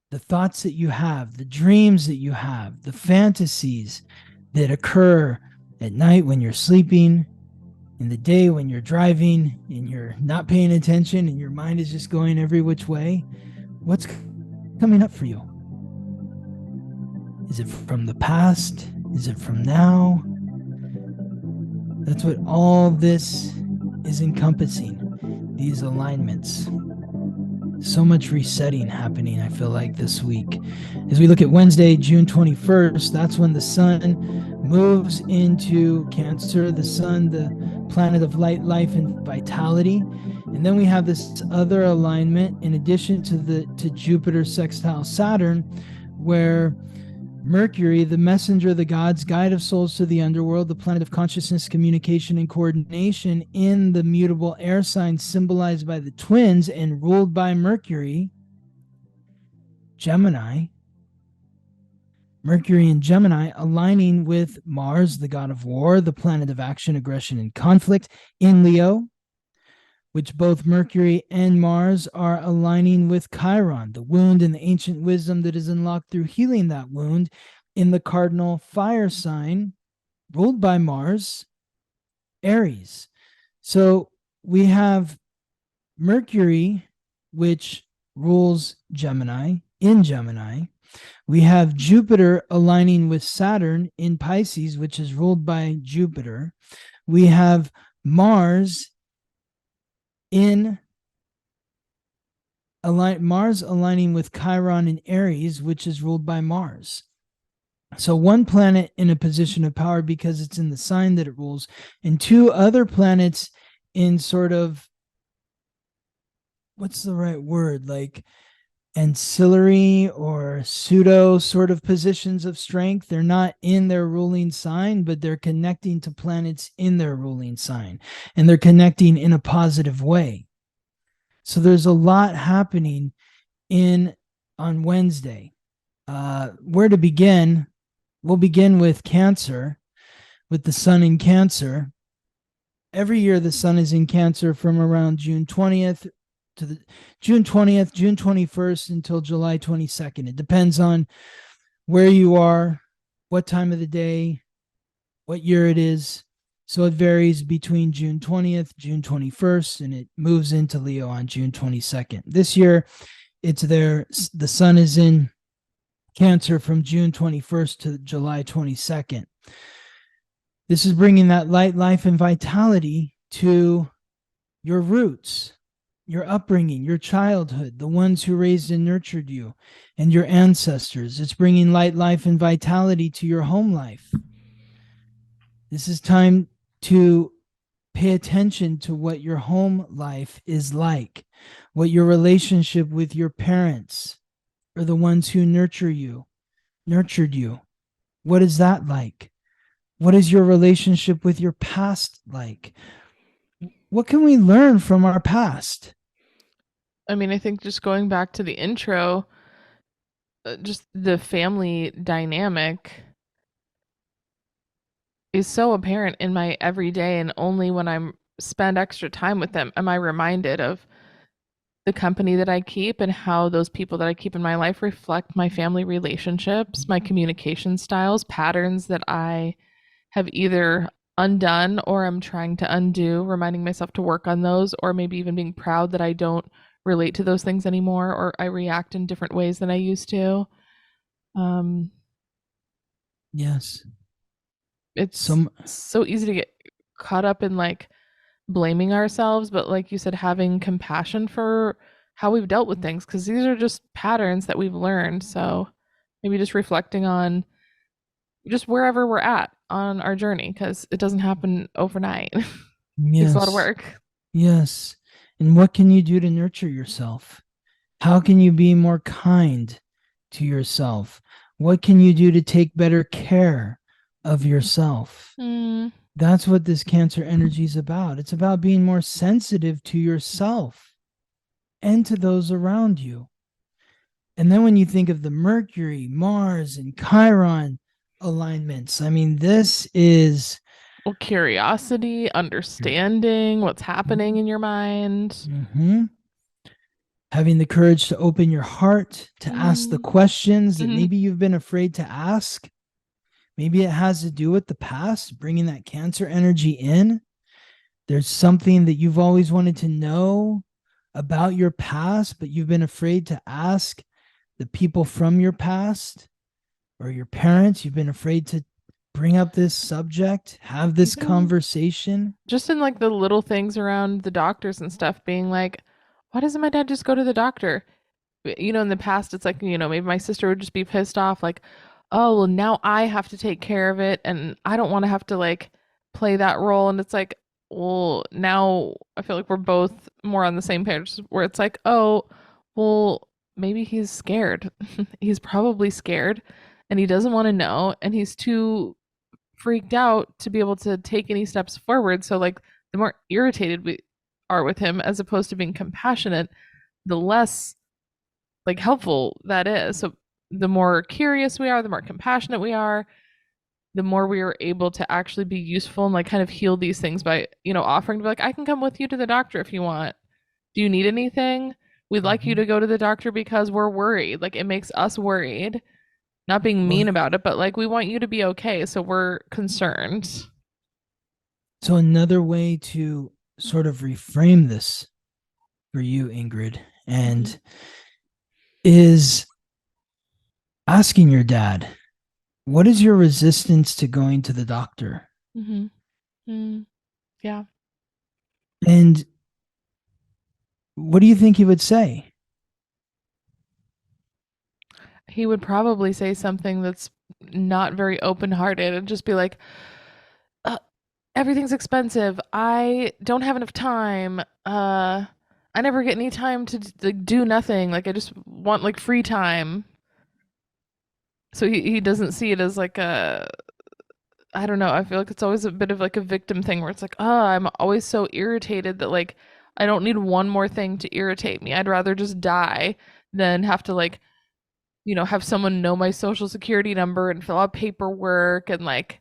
the thoughts that you have, the dreams that you have, the fantasies that occur at night when you're sleeping, in the day when you're driving and you're not paying attention and your mind is just going every which way. What's coming up for you? Is it from the past? Is it from now? That's what all this is encompassing, these alignments. So much resetting happening, I feel like, this week. As we look at Wednesday, June 21st, that's when the sun moves into Cancer, the sun, the planet of light, life, and vitality. And then we have this other alignment in addition to Jupiter sextile Saturn, where Mercury, the messenger of the gods, guide of souls to the underworld, the planet of consciousness, communication, and coordination, in the mutable air sign symbolized by the twins and ruled by Mercury, Gemini. Mercury and Gemini aligning with Mars, the god of war, the planet of action, aggression, and conflict, in Leo, which both Mercury and Mars are aligning with Chiron, the wound and the ancient wisdom that is unlocked through healing that wound, in the cardinal fire sign, ruled by Mars, Aries. So we have Mercury, which rules Gemini, in Gemini. We have Jupiter aligning with Saturn in Pisces, which is ruled by Jupiter. We have Mars aligning with Chiron in Aries, which is ruled by Mars. So one planet in a position of power because it's in the sign that it rules, and two other planets in sort of, what's the right word, like ancillary or pseudo sort of positions of strength. They're not in their ruling sign, but they're connecting to planets in their ruling sign, and they're connecting in a positive way. So there's a lot happening on Wednesday. Where to begin? We'll begin with Cancer, with the sun in Cancer. Every year the sun is in Cancer from around June 20th, June 21st until July 22nd. It depends on where you are, what time of the day, what year it is. So it varies between June 20th, June 21st, and it moves into Leo on June 22nd. This year, It's there. The sun is in Cancer from June 21st to July 22nd. This is bringing that light, life, and vitality to your roots, your upbringing, your childhood, the ones who raised and nurtured you, and your ancestors. It's bringing light, life, and vitality to your home life. This is time to pay attention to what your home life is like, what your relationship with your parents or the ones who nurtured you. What is that like? What is your relationship with your past like? What can we learn from our past? I mean, I think just going back to the intro, just the family dynamic is so apparent in my everyday, and only when I'm spend extra time with them am I reminded of the company that I keep and how those people that I keep in my life reflect my family relationships, my communication styles, patterns that I have either undone or I'm trying to undo, reminding myself to work on those, or maybe even being proud that I don't relate to those things anymore, or I react in different ways than I used to. Um, Yes. it's so easy to get caught up in like blaming ourselves, but like you said, having compassion for how we've dealt with things, because these are just patterns that we've learned. So maybe just reflecting on just wherever we're at on our journey, because it doesn't happen overnight. It takes a lot of Yes. work. Yes. And what can you do to nurture yourself? How can you be more kind to yourself? What can you do to take better care of yourself? Mm. That's what this Cancer energy is about. It's about being more sensitive to yourself and to those around you. And then when you think of the Mercury, Mars, and Chiron alignments, I mean, this is Well, curiosity, understanding what's happening in your mind. Having the courage to open your heart, to ask the questions that maybe you've been afraid to ask. Maybe it has to do with the past, bringing that Cancer energy in. There's something that you've always wanted to know about your past, but you've been afraid to ask the people from your past or your parents. You've been afraid to bring up this subject, have this conversation. Just in like the little things around the doctors and stuff, being like, why doesn't my dad just go to the doctor? You know, in the past, it's like, you know, maybe my sister would just be pissed off, like, oh, well, now I have to take care of it. And I don't want to have to like play that role. And it's like, well, now I feel like we're both more on the same page where it's like, oh, well, maybe he's scared. He's probably scared and he doesn't want to know. And he's too freaked out to be able to take any steps forward. So, like, the more irritated we are with him as opposed to being compassionate, the less like helpful that is. So the more curious we are, the more compassionate we are, the more we are able to actually be useful and like kind of heal these things by, you know, offering to be like, I can come with you to the doctor if you want. Do you need anything? We'd like you to go to the doctor because we're worried. Like it makes us worried. Not being mean about it, but like we want you to be okay. So we're concerned. So another way to sort of reframe this for you, Ingrid, and is asking your dad, what is your resistance to going to the doctor? Yeah. And what do you think he would say? He would probably say something that's not very open-hearted and just be like, everything's expensive. I don't have enough time. I never get any time to like do nothing. Like I just want like free time. So he doesn't see it as like a, I don't know. I feel like it's always a bit of like a victim thing where it's like, oh, I'm always so irritated that like I don't need one more thing to irritate me. I'd rather just die than have to like, you know, have someone know my social security number and fill out paperwork and like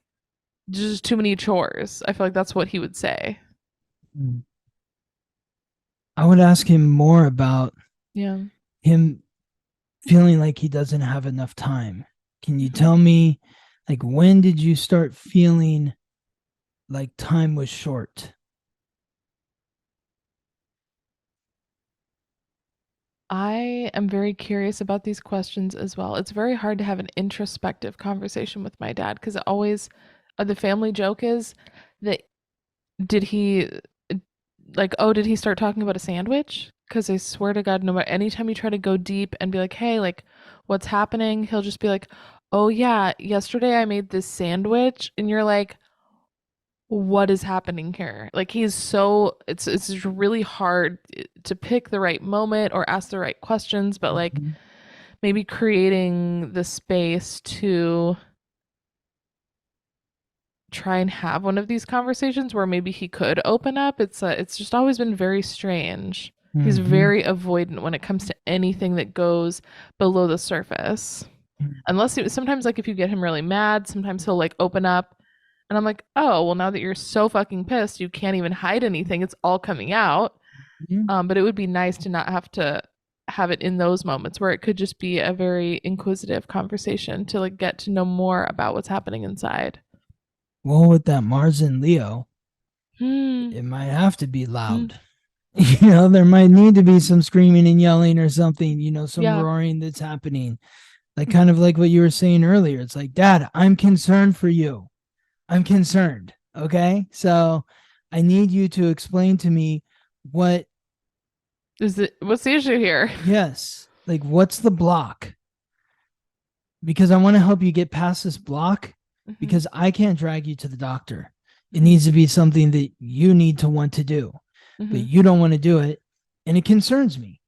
just too many chores. I feel like that's what he would say. I would ask him more about him feeling like he doesn't have enough time. Can you tell me, like, when did you start feeling like time was short? I am very curious about these questions as well. It's very hard to have an introspective conversation with my dad because it always, the family joke is that did he, like, oh, did he start talking about a sandwich? Because I swear to God, no matter anytime you try to go deep and be like, hey, like, what's happening? He'll just be like, oh, yeah, yesterday I made this sandwich. And you're like, what is happening here? Like he's so it's really hard to pick the right moment or ask the right questions, but like Mhm. maybe creating the space to try and have one of these conversations where maybe he could open up. It's just always been very strange. He's Mhm. very avoidant when it comes to anything that goes below the surface. Unless sometimes like if you get him really mad, sometimes he'll like open up and I'm like, "Oh, well now that you're so fucking pissed, you can't even hide anything. It's all coming out." Mhm. But it would be nice to not have to have it in those moments where it could just be a very inquisitive conversation to like get to know more about what's happening inside. Well, with that Mars and Leo, Hmm. it might have to be Hmm. loud. There might need to be some screaming and yelling or something, some Yeah. roaring that's happening. Like kind of like what you were saying earlier. It's like, Dad, I'm concerned for you. I'm concerned. Okay. So I need you to explain to me what, What's the issue here? yes, like what's the block? Because I want to help you get past this block Hmm. because I can't drag you to the doctor. It Hmm. needs to be something that you need to want to do, but Hmm. you don't want to do it. And it concerns me.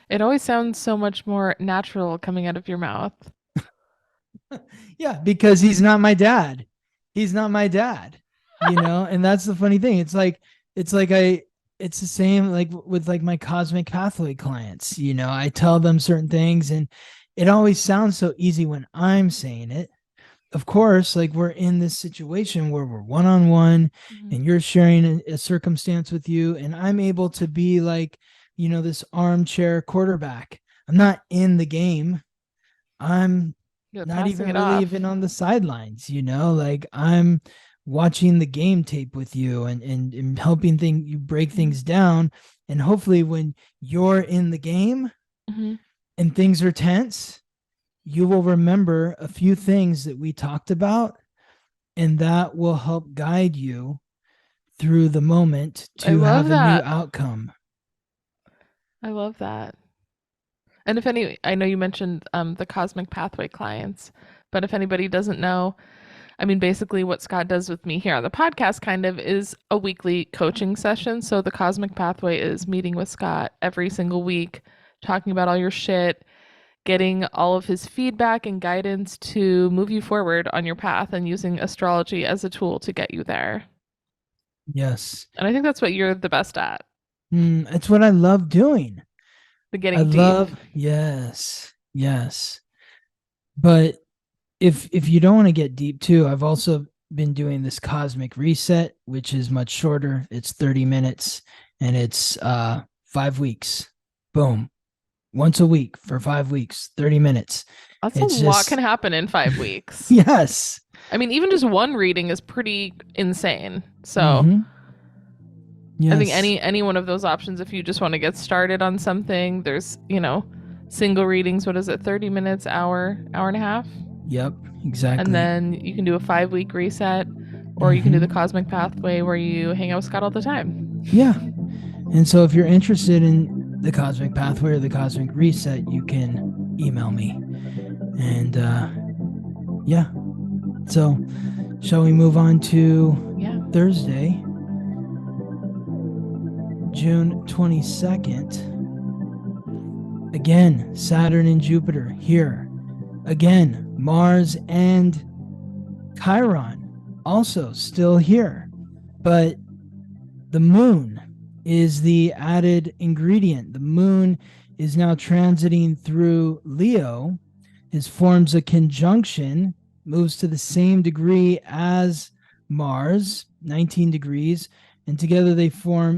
It always sounds so much more natural coming out of your mouth. Yeah, because he's not my dad. He's not my dad. And that's the funny thing. It's the same like with like my cosmic pathway clients. I tell them certain things and it always sounds so easy when I'm saying it. Of course, like we're in this situation where we're one on one Hmm. and you're sharing a circumstance with you, and I'm able to be like, this armchair quarterback. I'm not in the game. I'm You're not passing even it really off. even on the sidelines. Like I'm watching the game tape with you and helping you break Hmm. things down. And hopefully when you're in the game Hmm. and things are tense, you will remember a few things that we talked about, and that will help guide you through the moment I to love have a new that. outcome. I love that. And if any, I know you mentioned the cosmic pathway clients, but if anybody doesn't know, I mean, basically what Scott does with me here on the podcast kind of is a weekly coaching session. So the cosmic pathway is meeting with Scott every single week, talking about all your shit, getting all of his feedback and guidance to move you forward on your path and using astrology as a tool to get you there. Yes. And I think that's what you're the best at, It's what I love doing. the I getting deep. love, yes, yes. But if you don't want to get deep too, I've also been doing this cosmic reset, which is much shorter. It's 30 minutes and it's 5 weeks. Boom. Once a week for 5 weeks, 30 minutes. That's a It's lot can just happen in 5 weeks. yes. I mean, even just one reading is pretty insane. So Mm-hmm. I think Yes. any one of those options, if you just want to get started on something, there's, single readings, what is it, 30 minutes, hour and a half? Yep. And Exactly. then you can do a 5 week reset, or you can do the Mm-hmm. cosmic pathway where you hang out with Scott all the time. Yeah. And so if you're interested in the cosmic pathway or the cosmic reset, you can email me. And yeah. So shall we move on to Yeah. Thursday, June 22nd? Again, Saturn and Jupiter here. Again, Mars and Chiron also still here. But the moon is the added ingredient. The moon is now transiting through Leo. It forms a conjunction, moves to the same degree as Mars, 19 degrees, and together they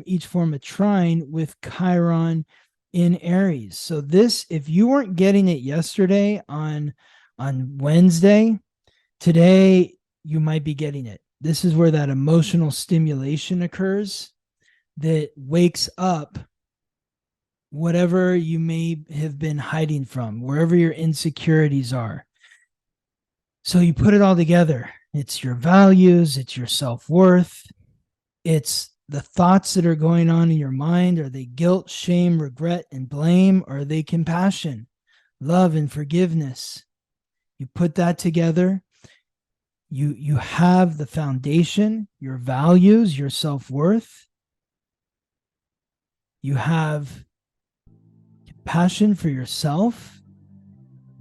each form a trine with Chiron in Aries. So this, if you weren't getting it yesterday on Wednesday, today you might be getting it. This is where that emotional stimulation occurs that wakes up whatever you may have been hiding from, wherever your insecurities are. So you put it all together. It's your values, it's your self-worth, it's the thoughts that are going on in your mind. Are they guilt, shame, regret, and blame? Or are they compassion, love, and forgiveness? You put that together. You have the foundation, your values, your self-worth. You have passion for yourself.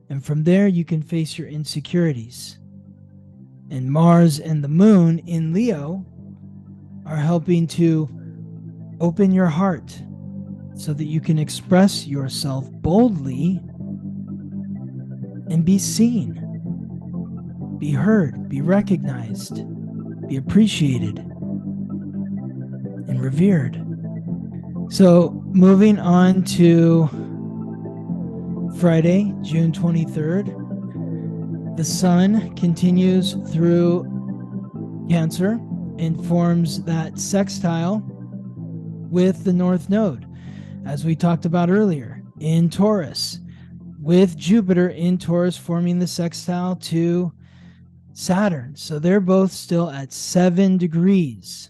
And from there, you can face your insecurities. And Mars and the moon in Leo are helping to open your heart so that you can express yourself boldly and be seen, be heard, be recognized, be appreciated, and revered. So moving on to Friday, June 23rd, the sun continues through Cancer and forms that sextile with the North Node, as we talked about earlier, in Taurus, with Jupiter in Taurus forming the sextile to Saturn. So they're both still at 7 degrees,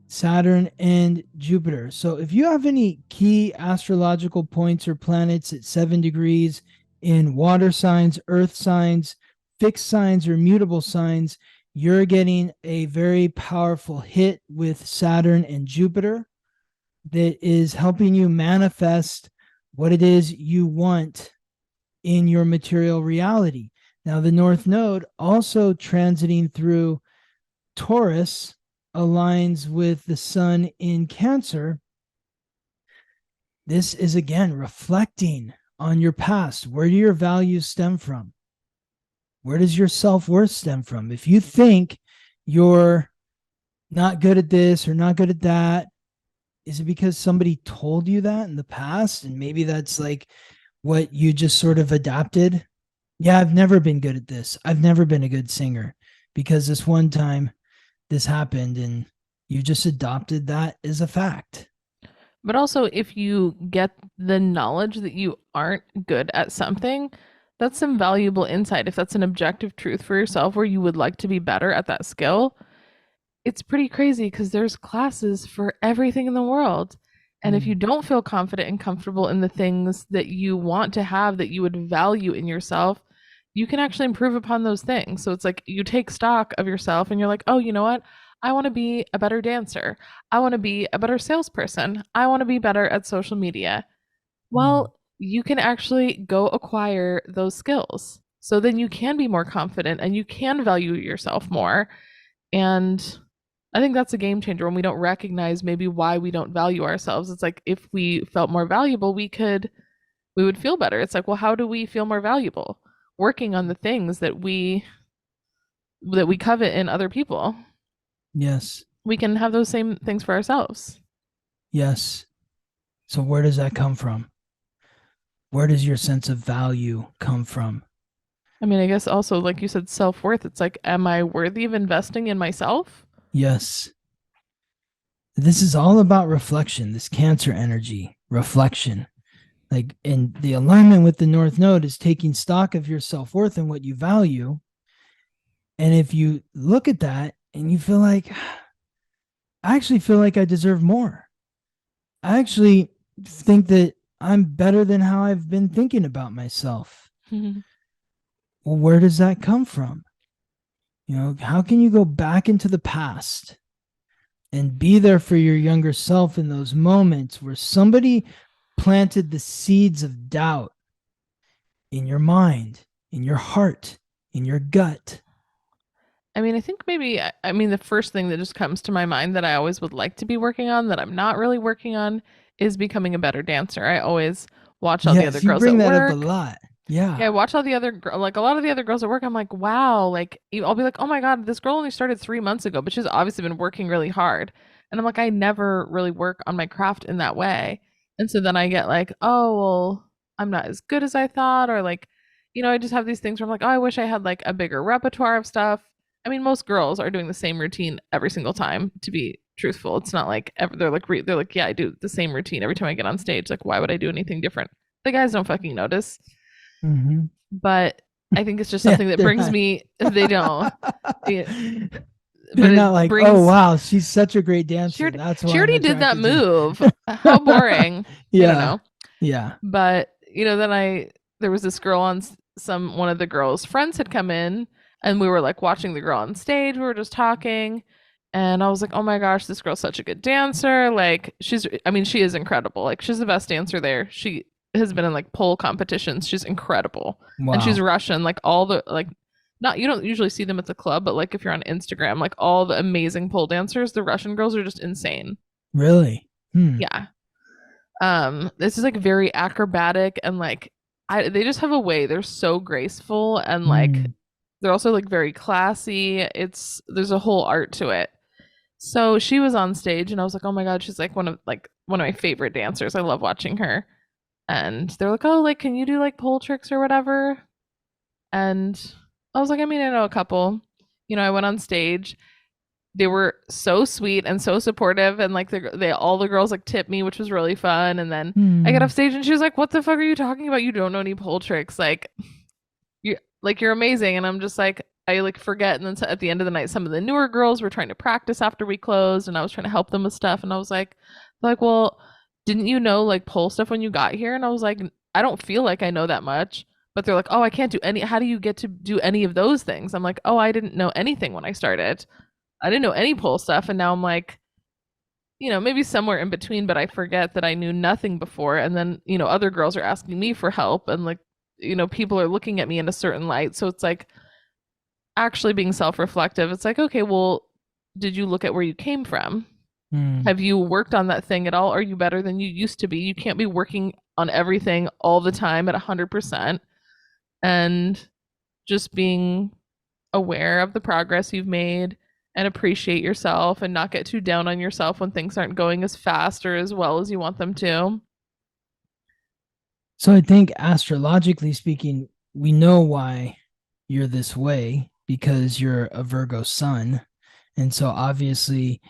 Saturn and Jupiter. So if you have any key astrological points or planets at 7 degrees in water signs, earth signs, fixed signs, or mutable signs, you're getting a very powerful hit with Saturn and Jupiter that is helping you manifest what it is you want in your material reality. Now, the North Node also transiting through Taurus aligns with the sun in Cancer. This is again reflecting on your past. Where do your values stem from? Where does your self-worth stem from? If you think you're not good at this or not good at that, is it because somebody told you that in the past? And maybe that's like what you just sort of adapted. Yeah, I've never been good at this. I've never been a good singer because this one time this happened, and you just adopted that as a fact. But also, if you get the knowledge that you aren't good at something, that's some valuable insight. If that's an objective truth for yourself where you would like to be better at that skill, it's pretty crazy because there's classes for everything in the world. And if you don't feel confident and comfortable in the things that you want to have, that you would value in yourself, you can actually improve upon those things. So it's like you take stock of yourself and you're like, oh, you know what? I want to be a better dancer. I want to be a better salesperson. I want to be better at social media. Well, you can actually go acquire those skills. So then you can be more confident and you can value yourself more. And I think that's a game changer when we don't recognize maybe why we don't value ourselves. It's like if we felt more valuable, we would feel better. It's like, well, how do we feel more valuable? Working on the things that we covet in other people. Yes. We can have those same things for ourselves. Yes. So where does that come from? Where does your sense of value come from? I mean, I guess also, like you said, self-worth. It's like, am I worthy of investing in myself? Yes. This is all about reflection, this Cancer energy, reflection. Like, and the alignment with the North Node is taking stock of your self-worth and what you value. And if you look at that and you feel like, I actually feel like I deserve more. I actually think that I'm better than how I've been thinking about myself. Well, where does that come from? You know, how can you go back into the past and be there for your younger self in those moments where somebody planted the seeds of doubt in your mind, in your heart, in your gut? I mean, I think maybe, I mean, the first thing that just comes to my mind that I always would like to be working on that I'm not really working on is becoming a better dancer. I always watch all the other Yes, you girls bring at that up a work. lot. Yeah, Yeah. I watch all the other, like a lot of the other girls at work. I'm like, wow, like I'll be like, oh my God, this girl only started 3 months ago, but she's obviously been working really hard. And I'm like, I never really work on my craft in that way. And so then I get like, oh, well, I'm not as good as I thought. Or like, I just have these things where I'm like, oh, I wish I had like a bigger repertoire of stuff. I mean, most girls are doing the same routine every single time, to be truthful. It's not like they're like, yeah, I do the same routine every time I get on stage. Like, why would I do anything different? The guys don't fucking notice. Mm-hmm. But I think it's just something that brings not. me. They don't. They're not like, oh wow, she's such a great dancer. That's why she already did that move. How boring. Yeah. I don't know. Yeah. But then there was this girl on one of the girls' friends had come in, and we were like watching the girl on stage. We were just talking, and I was like, oh my gosh, this girl's such a good dancer. Like she is incredible. Like she's the best dancer there. She has been in like pole competitions. She's incredible. Wow. And she's Russian. Like all the not you don't usually see them at the club, but like if you're on Instagram, like all the amazing pole dancers, the Russian girls are just insane. Really? Yeah. This is like very acrobatic and like they just have a way. They're so graceful and like they're also like very classy. There's a whole art to it. So she was on stage and I was like, oh my God, she's like one of my favorite dancers. I love watching her. And they're like, oh, like, can you do like pole tricks or whatever? And I was like, I mean, I know a couple. I went on stage. They were so sweet and so supportive, and like all the girls like tipped me, which was really fun. And then I got off stage and she was like, what the fuck are you talking about? You don't know any pole tricks. Like you're amazing. And I'm just like, I like forget. And then at the end of the night, some of the newer girls were trying to practice after we closed, and I was trying to help them with stuff. And I was like, well, didn't you know like pole stuff when you got here? And I was like, I don't feel like I know that much. But they're like, oh, I can't do any. How do you get to do any of those things? I'm like, oh, I didn't know anything when I started. I didn't know any pole stuff. And now I'm like, maybe somewhere in between, but I forget that I knew nothing before. And then, other girls are asking me for help. And like, people are looking at me in a certain light. So it's like actually being self-reflective. It's like, okay, well, did you look at where you came from? Have you worked on that thing at all? Are you better than you used to be? You can't be working on everything all the time at 100%. And just being aware of the progress you've made and appreciate yourself and not get too down on yourself when things aren't going as fast or as well as you want them to. So I think astrologically speaking, we know why you're this way because you're a Virgo sun. And so obviously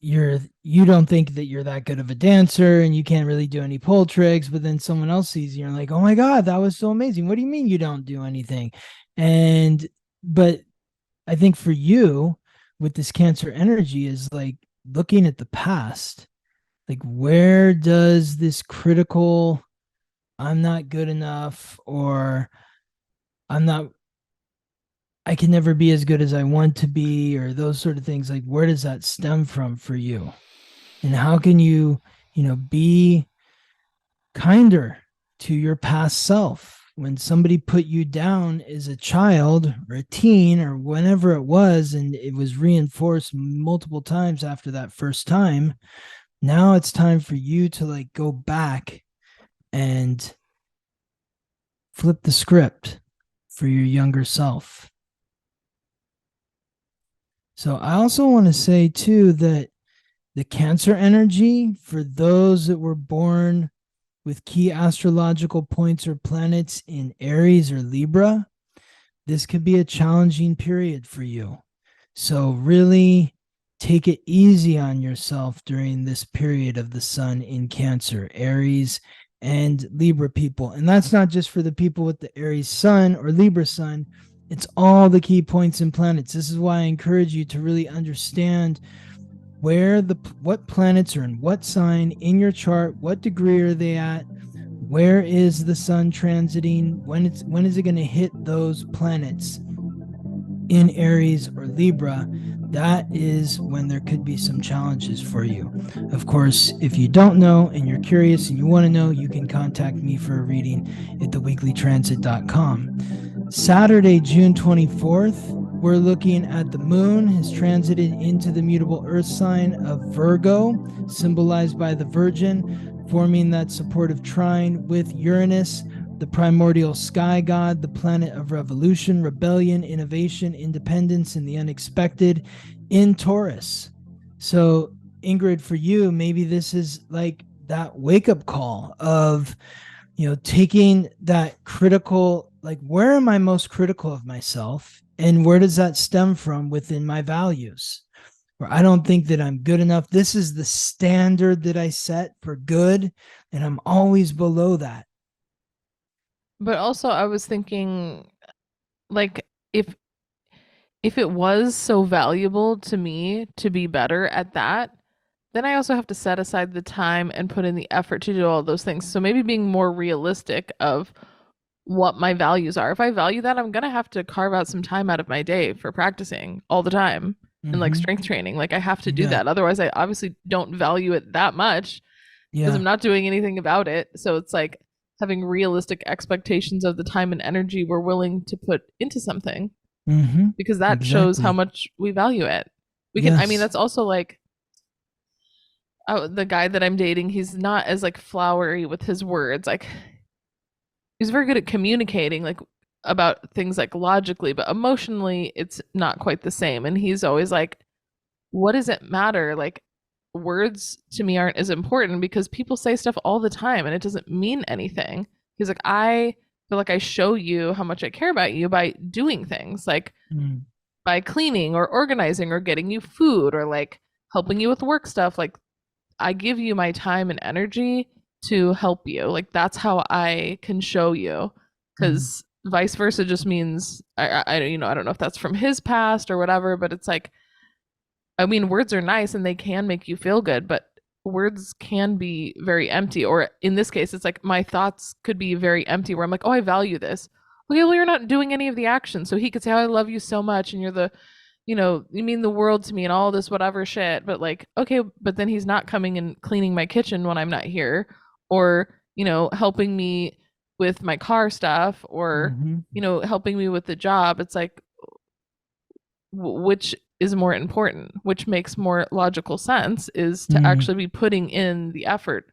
you don't think that you're that good of a dancer and you can't really do any pole tricks, but then someone else sees you and you're like, oh my God, that was so amazing. What do you mean you don't do anything? But I think for you with this Cancer energy is like looking at the past, like where does this critical, I'm not good enough, or I can never be as good as I want to be, or those sort of things, like where does that stem from for you? And how can you, be kinder to your past self when somebody put you down as a child or a teen or whenever it was, and it was reinforced multiple times after that first time? Now it's time for you to like go back and flip the script for your younger self. So I also want to say too that the Cancer energy, for those that were born with key astrological points or planets in Aries or Libra, this could be a challenging period for you. So really take it easy on yourself during this period of the sun in Cancer, Aries and Libra people. And that's not just for the people with the Aries sun or Libra sun. It's all the key points and planets. This is why I encourage you to really understand what planets are in what sign in your chart, what degree are they at, where is the sun transiting, when is it going to hit those planets in Aries or Libra. That is when there could be some challenges for you. Of course, if you don't know and you're curious and you want to know, you can contact me for a reading at theweeklytransit.com. Saturday, June 24th, we're looking at the moon has transited into the mutable earth sign of Virgo, symbolized by the Virgin, forming that supportive trine with Uranus, the primordial sky god, the planet of revolution, rebellion, innovation, independence, and the unexpected in Taurus. So, Ingrid, for you, maybe this is like that wake-up call of, taking that critical, like, where am I most critical of myself? And where does that stem from within my values? or I don't think that I'm good enough. This is the standard that I set for good, and I'm always below that. But also I was thinking, like, if it was so valuable to me to be better at that, then I also have to set aside the time and put in the effort to do all those things. So maybe being more realistic of what my values are. If I value that, I'm going to have to carve out some time out of my day for practicing all the time and like strength training. Like I have to do that. Otherwise, I obviously don't value it that much because I'm not doing anything about it. So it's like having realistic expectations of the time and energy we're willing to put into something because that shows how much we value it. We can, I mean, that's also like, the guy that I'm dating, he's not as like flowery with his words. Like he's very good at communicating like about things like logically, but emotionally it's not quite the same. And he's always like, what does it matter? Like words to me aren't as important because people say stuff all the time and it doesn't mean anything. He's like, I feel like I show you how much I care about you by doing things like by cleaning or organizing or getting you food or like helping you with work stuff. Like I give you my time and energy to help you. Like that's how I can show you. Because vice versa just means I don't know if that's from his past or whatever, but it's like, I mean, words are nice and they can make you feel good, but words can be very empty. Or in this case, it's like my thoughts could be very empty where I'm like, oh, I value this. Okay, well, you're not doing any of the action. So he could say, oh, I love you so much. And you're the, you mean the world to me and all this whatever shit. But like, okay, but then he's not coming and cleaning my kitchen when I'm not here or, helping me with my car stuff or, helping me with the job. It's like, which is more important, which makes more logical sense is to actually be putting in the effort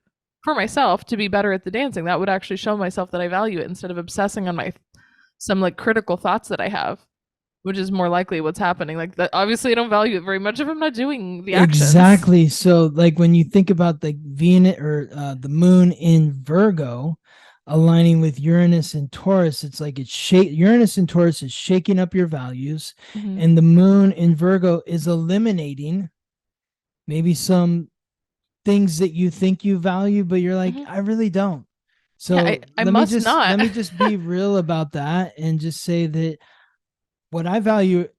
for myself to be better at the dancing. That would actually show myself that I value it instead of obsessing on some like critical thoughts that I have, which is more likely what's happening. Like that, obviously I don't value it very much if I'm not doing the actions. Exactly. So like when you think about the Venus or the moon in Virgo aligning with Uranus and Taurus, it's like Uranus and Taurus is shaking up your values, and the moon in Virgo is eliminating maybe some things that you think you value, but you're like, I really don't. So yeah, I must not. Let me just be real about that and just say that what I value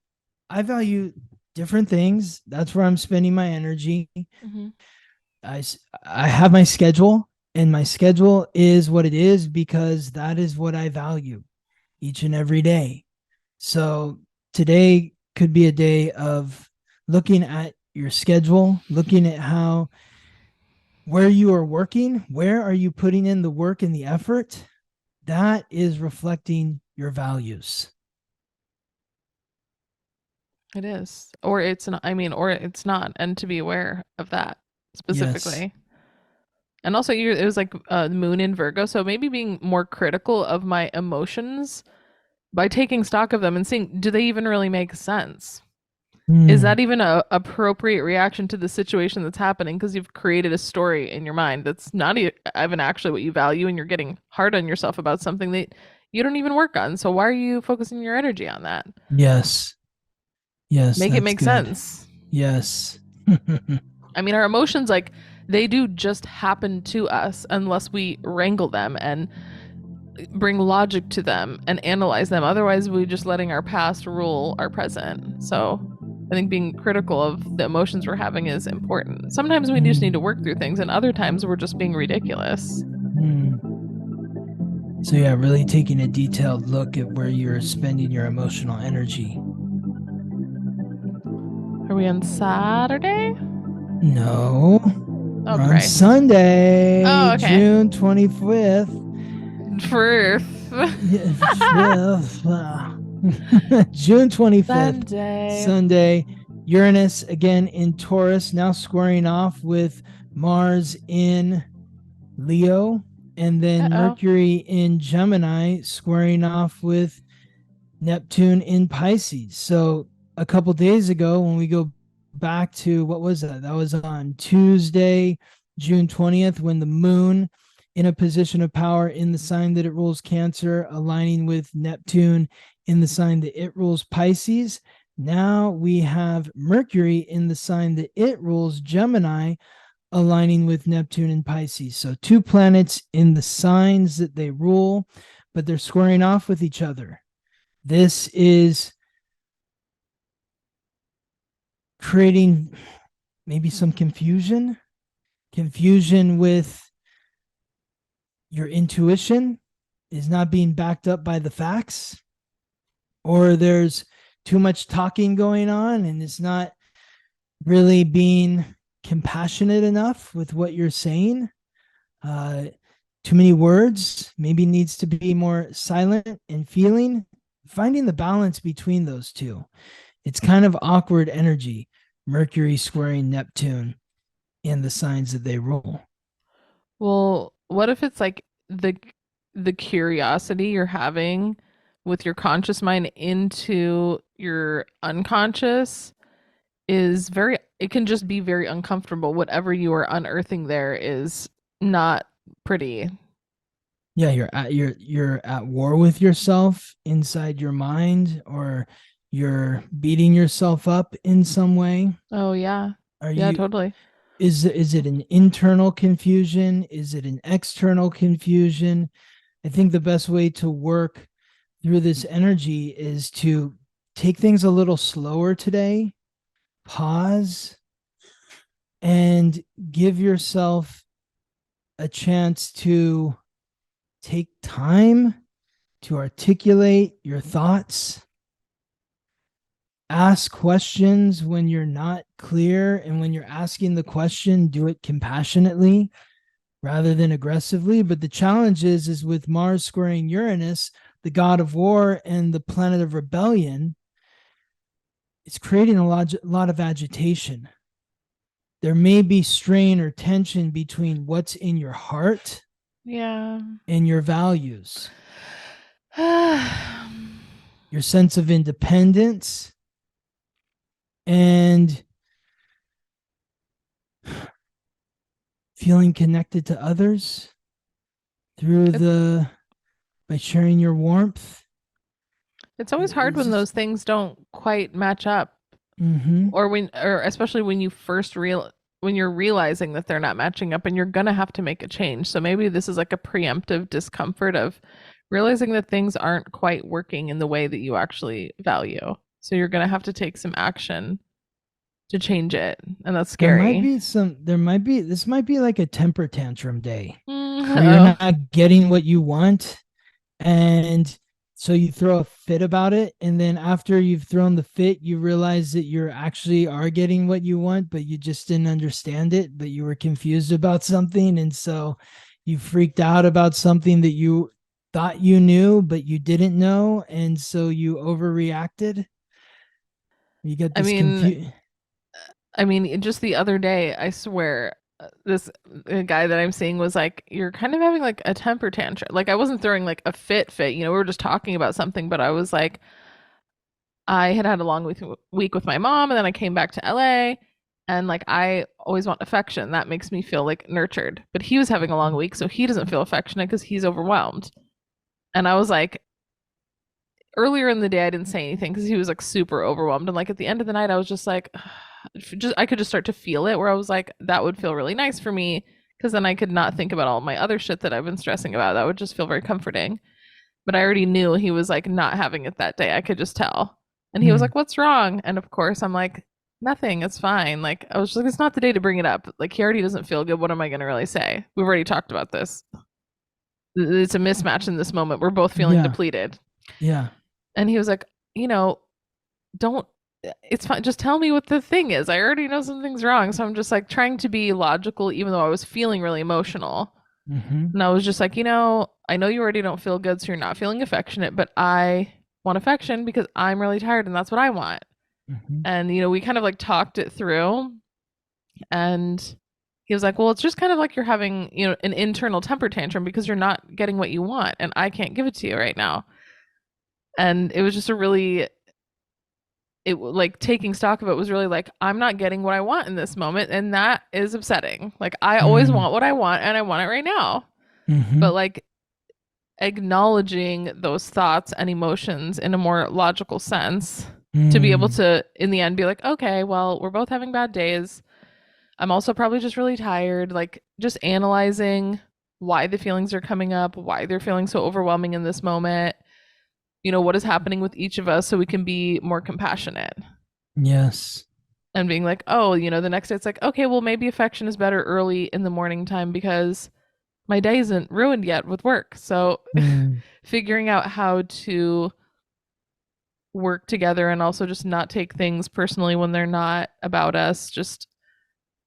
different things. That's where I'm spending my energy. I have my schedule. And my schedule is what it is because that is what I value each and every day. So today could be a day of looking at your schedule, looking at where you are working, where are you putting in the work and the effort? That is reflecting your values. It is. Or it's not, or it's not. And to be aware of that specifically. Yes. And also, it was like moon in Virgo, so maybe being more critical of my emotions by taking stock of them and seeing, do they even really make sense? Is that even a appropriate reaction to the situation that's happening? Because you've created a story in your mind that's not even actually what you value, and you're getting hard on yourself about something that you don't even work on. So why are you focusing your energy on that? Yes. Make it make sense. Yes. I mean, our emotions, like, they do just happen to us unless we wrangle them and bring logic to them and analyze them. Otherwise, we're just letting our past rule our present. So I think being critical of the emotions we're having is important. Sometimes we just need to work through things, and other times we're just being ridiculous. So yeah, really taking a detailed look at where you're spending your emotional energy. Are we on Saturday? No. Oh, on Sunday, June 25th. June 25th. Sunday. Uranus again in Taurus, now squaring off with Mars in Leo, and then Mercury in Gemini squaring off with Neptune in Pisces. So a couple days ago, when we go back to, what was that? That was on Tuesday, June 20th, when the moon in a position of power in the sign that it rules Cancer, aligning with Neptune in the sign that it rules Pisces. Now we have Mercury in the sign that it rules, Gemini, aligning with Neptune and Pisces. So two planets in the signs that they rule, but they're squaring off with each other. This is creating maybe some confusion with your intuition is not being backed up by the facts, or there's too much talking going on and it's not really being compassionate enough with what you're saying. Too many words, maybe needs to be more silent and feeling. Finding the balance between those two. It's kind of awkward energy. Mercury squaring Neptune in the signs that they rule. Well, what if it's like the curiosity you're having with your conscious mind into your unconscious is very, it can just be very uncomfortable. Whatever you are unearthing there is not pretty. Yeah, you're at war with yourself inside your mind, or you're beating yourself up in some way. Oh yeah. Are Yeah, you totally. is it an internal confusion? Is it an external confusion? I think the best way to work through this energy is to take things a little slower today, pause, and give yourself a chance to take time to articulate your thoughts. Ask questions when you're not clear, and when you're asking the question, do it compassionately rather than aggressively. But the challenge is with Mars squaring Uranus, the god of war and the planet of rebellion, it's creating a lot of agitation. There may be strain or tension between what's in your heart Yeah. and your values, your sense of independence, and feeling connected to others through by sharing your warmth. It's always hard when those things don't quite match up. Mm-hmm. Or especially when when you're realizing that they're not matching up and you're gonna have to make a change. So maybe this is like a preemptive discomfort of realizing that things aren't quite working in the way that you actually value. So you're gonna have to take some action to change it, and that's scary. This might be like a temper tantrum day where you're Oh, not getting what you want, and so you throw a fit about it, and then after you've thrown the fit, you realize that you actually are getting what you want, but you just didn't understand it, but you were confused about something, and so you freaked out about something that you thought you knew but you didn't know, and so you overreacted. You get I this mean, confusion. just the other day, I swear, this guy that I'm seeing was like, "You're kind of having like a temper tantrum." Like I wasn't throwing like a fit. We were just talking about something, but I was like, I had a long week with my mom, and then I came back to LA, and like I always want affection. That makes me feel like nurtured. But he was having a long week, so he doesn't feel affectionate because he's overwhelmed. And I was like, earlier in the day, I didn't say anything because he was like super overwhelmed. And like at the end of the night, I was just like, I could just start to feel it where I was like, that would feel really nice for me because then I could not think about all my other shit that I've been stressing about. That would just feel very comforting. But I already knew he was like not having it that day. I could just tell. And he was like, "What's wrong?" And of course, I'm like, "Nothing. It's fine." Like I was just like, "It's not the day to bring it up. Like he already doesn't feel good. What am I going to really say? We've already talked about this. It's a mismatch in this moment. We're both feeling depleted." Yeah. And he was like, don't, it's fine. Just tell me what the thing is. I already know something's wrong. So I'm just like trying to be logical, even though I was feeling really emotional. Mm-hmm. And I was just like, I know you already don't feel good, so you're not feeling affectionate, but I want affection because I'm really tired and that's what I want. Mm-hmm. And, we kind of like talked it through. And he was like, well, it's just kind of like you're having, an internal temper tantrum because you're not getting what you want and I can't give it to you right now. And it was just like taking stock of it was really like, I'm not getting what I want in this moment. And that is upsetting. Like, I always want what I want and I want it right now. Mm-hmm. But like acknowledging those thoughts and emotions in a more logical sense to be able to, in the end, be like, okay, well, we're both having bad days. I'm also probably just really tired. Like, just analyzing why the feelings are coming up, why they're feeling so overwhelming in this moment. What is happening with each of us so we can be more compassionate. Yes. And being like, oh, the next day it's like, okay, well, maybe affection is better early in the morning time because my day isn't ruined yet with work. So figuring out how to work together and also just not take things personally when they're not about us. Just,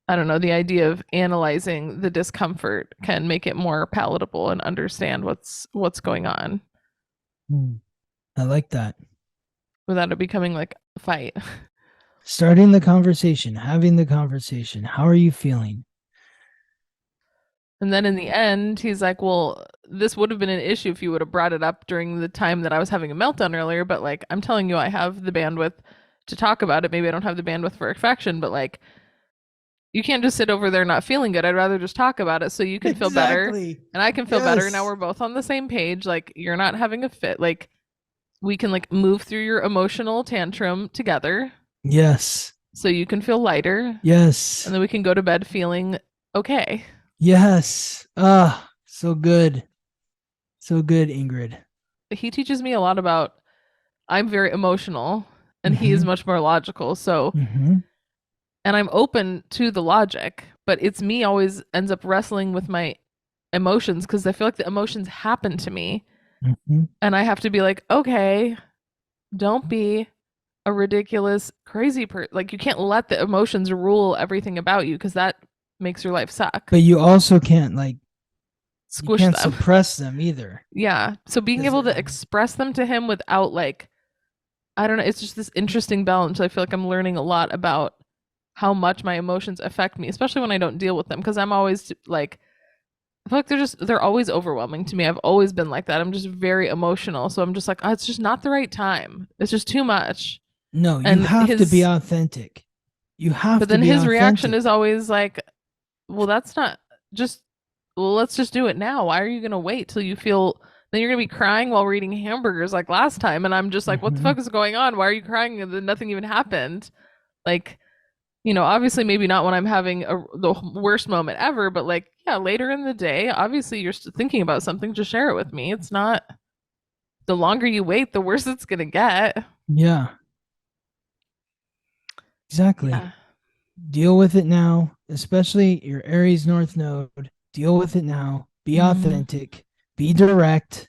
I don't know, the idea of analyzing the discomfort can make it more palatable and understand what's going on. I like that. Without it becoming like a fight. Starting the conversation, having the conversation. How are you feeling? And then in the end, he's like, well, this would have been an issue if you would have brought it up during the time that I was having a meltdown earlier. But like, I'm telling you, I have the bandwidth to talk about it. Maybe I don't have the bandwidth for affection, but like, you can't just sit over there not feeling good. I'd rather just talk about it so you can feel better and I can feel better. Now we're both on the same page. Like, you're not having a fit. Like, we can like move through your emotional tantrum together. Yes. So you can feel lighter. Yes. And then we can go to bed feeling okay. Yes. So good. So good, Ingrid. He teaches me a lot about, I'm very emotional and he is much more logical. So, and I'm open to the logic, but it's me always ends up wrestling with my emotions because I feel like the emotions happen to me. And I have to be like, okay, don't be a ridiculous, crazy person. Like, you can't let the emotions rule everything about you because that makes your life suck. But you also can't like squish you can't them. suppress them either. Yeah. So being able to express them to him without like, I don't know, it's just this interesting balance. I feel like I'm learning a lot about how much my emotions affect me, especially when I don't deal with them. Because I'm always like, I feel like they're always overwhelming to me. I've always been like that. I'm just very emotional. So I'm just like, oh, it's just not the right time. It's just too much. No, you have to be authentic. You have to be authentic. But then his reaction is always like, well, that's not just, well, let's just do it now. Why are you going to wait till you feel, then you're going to be crying while we're eating hamburgers like last time. And I'm just like, what the fuck is going on? Why are you crying? And then nothing even happened. Like, obviously maybe not when I'm having the worst moment ever, but like, yeah, later in the day, obviously you're thinking about something, just share it with me. It's not, the longer you wait, the worse it's going to get. Yeah. Exactly. Yeah. Deal with it now, especially your Aries North Node. Deal with it now. Be authentic. Be direct.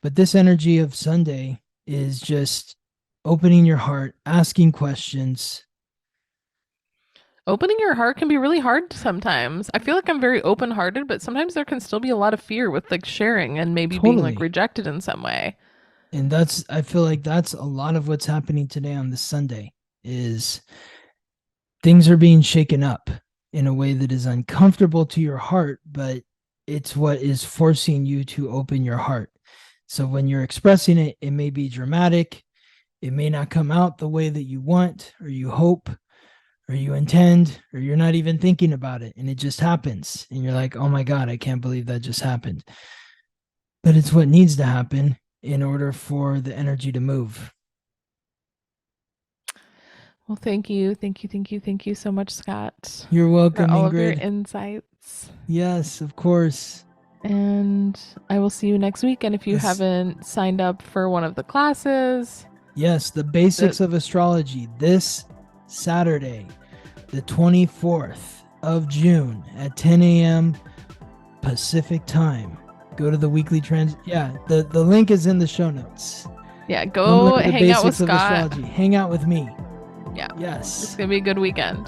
But this energy of Sunday is just opening your heart, asking questions. Opening your heart can be really hard sometimes. I feel like I'm very open-hearted, but sometimes there can still be a lot of fear with like sharing and maybe being like rejected in some way. And I feel like that's a lot of what's happening today on this Sunday is things are being shaken up in a way that is uncomfortable to your heart, but it's what is forcing you to open your heart. So when you're expressing it, it may be dramatic. It may not come out the way that you want or you hope or you intend, or you're not even thinking about it and it just happens. And you're like, oh my God, I can't believe that just happened. But it's what needs to happen in order for the energy to move. Well, thank you so much, Scott. You're welcome, for all Ingrid. Of your insights. Yes, of course. And I will see you next week. And if you haven't signed up for one of the classes, yes, the Basics of Astrology this Saturday, the 24th of June at 10 a.m. Pacific time. Go to the weekly the link is in the show notes. Yeah, go hang out with Scott. Astrology. Hang out with me. Yeah. Yes. It's going to be a good weekend.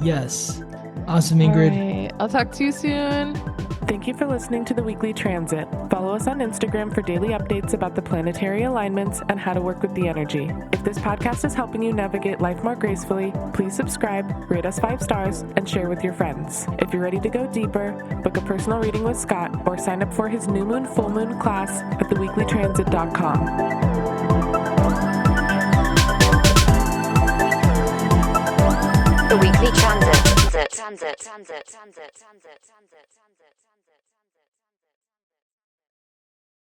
Yes. Awesome, Ingrid. All right. I'll talk to you soon. Thank you for listening to the Weekly Transit. Follow us on Instagram for daily updates about the planetary alignments and how to work with the energy. If this podcast is helping you navigate life more gracefully, please subscribe, rate us 5 stars, and share with your friends. If you're ready to go deeper, book a personal reading with Scott or sign up for his new moon, full moon class at theweeklytransit.com. The Weekly Transit.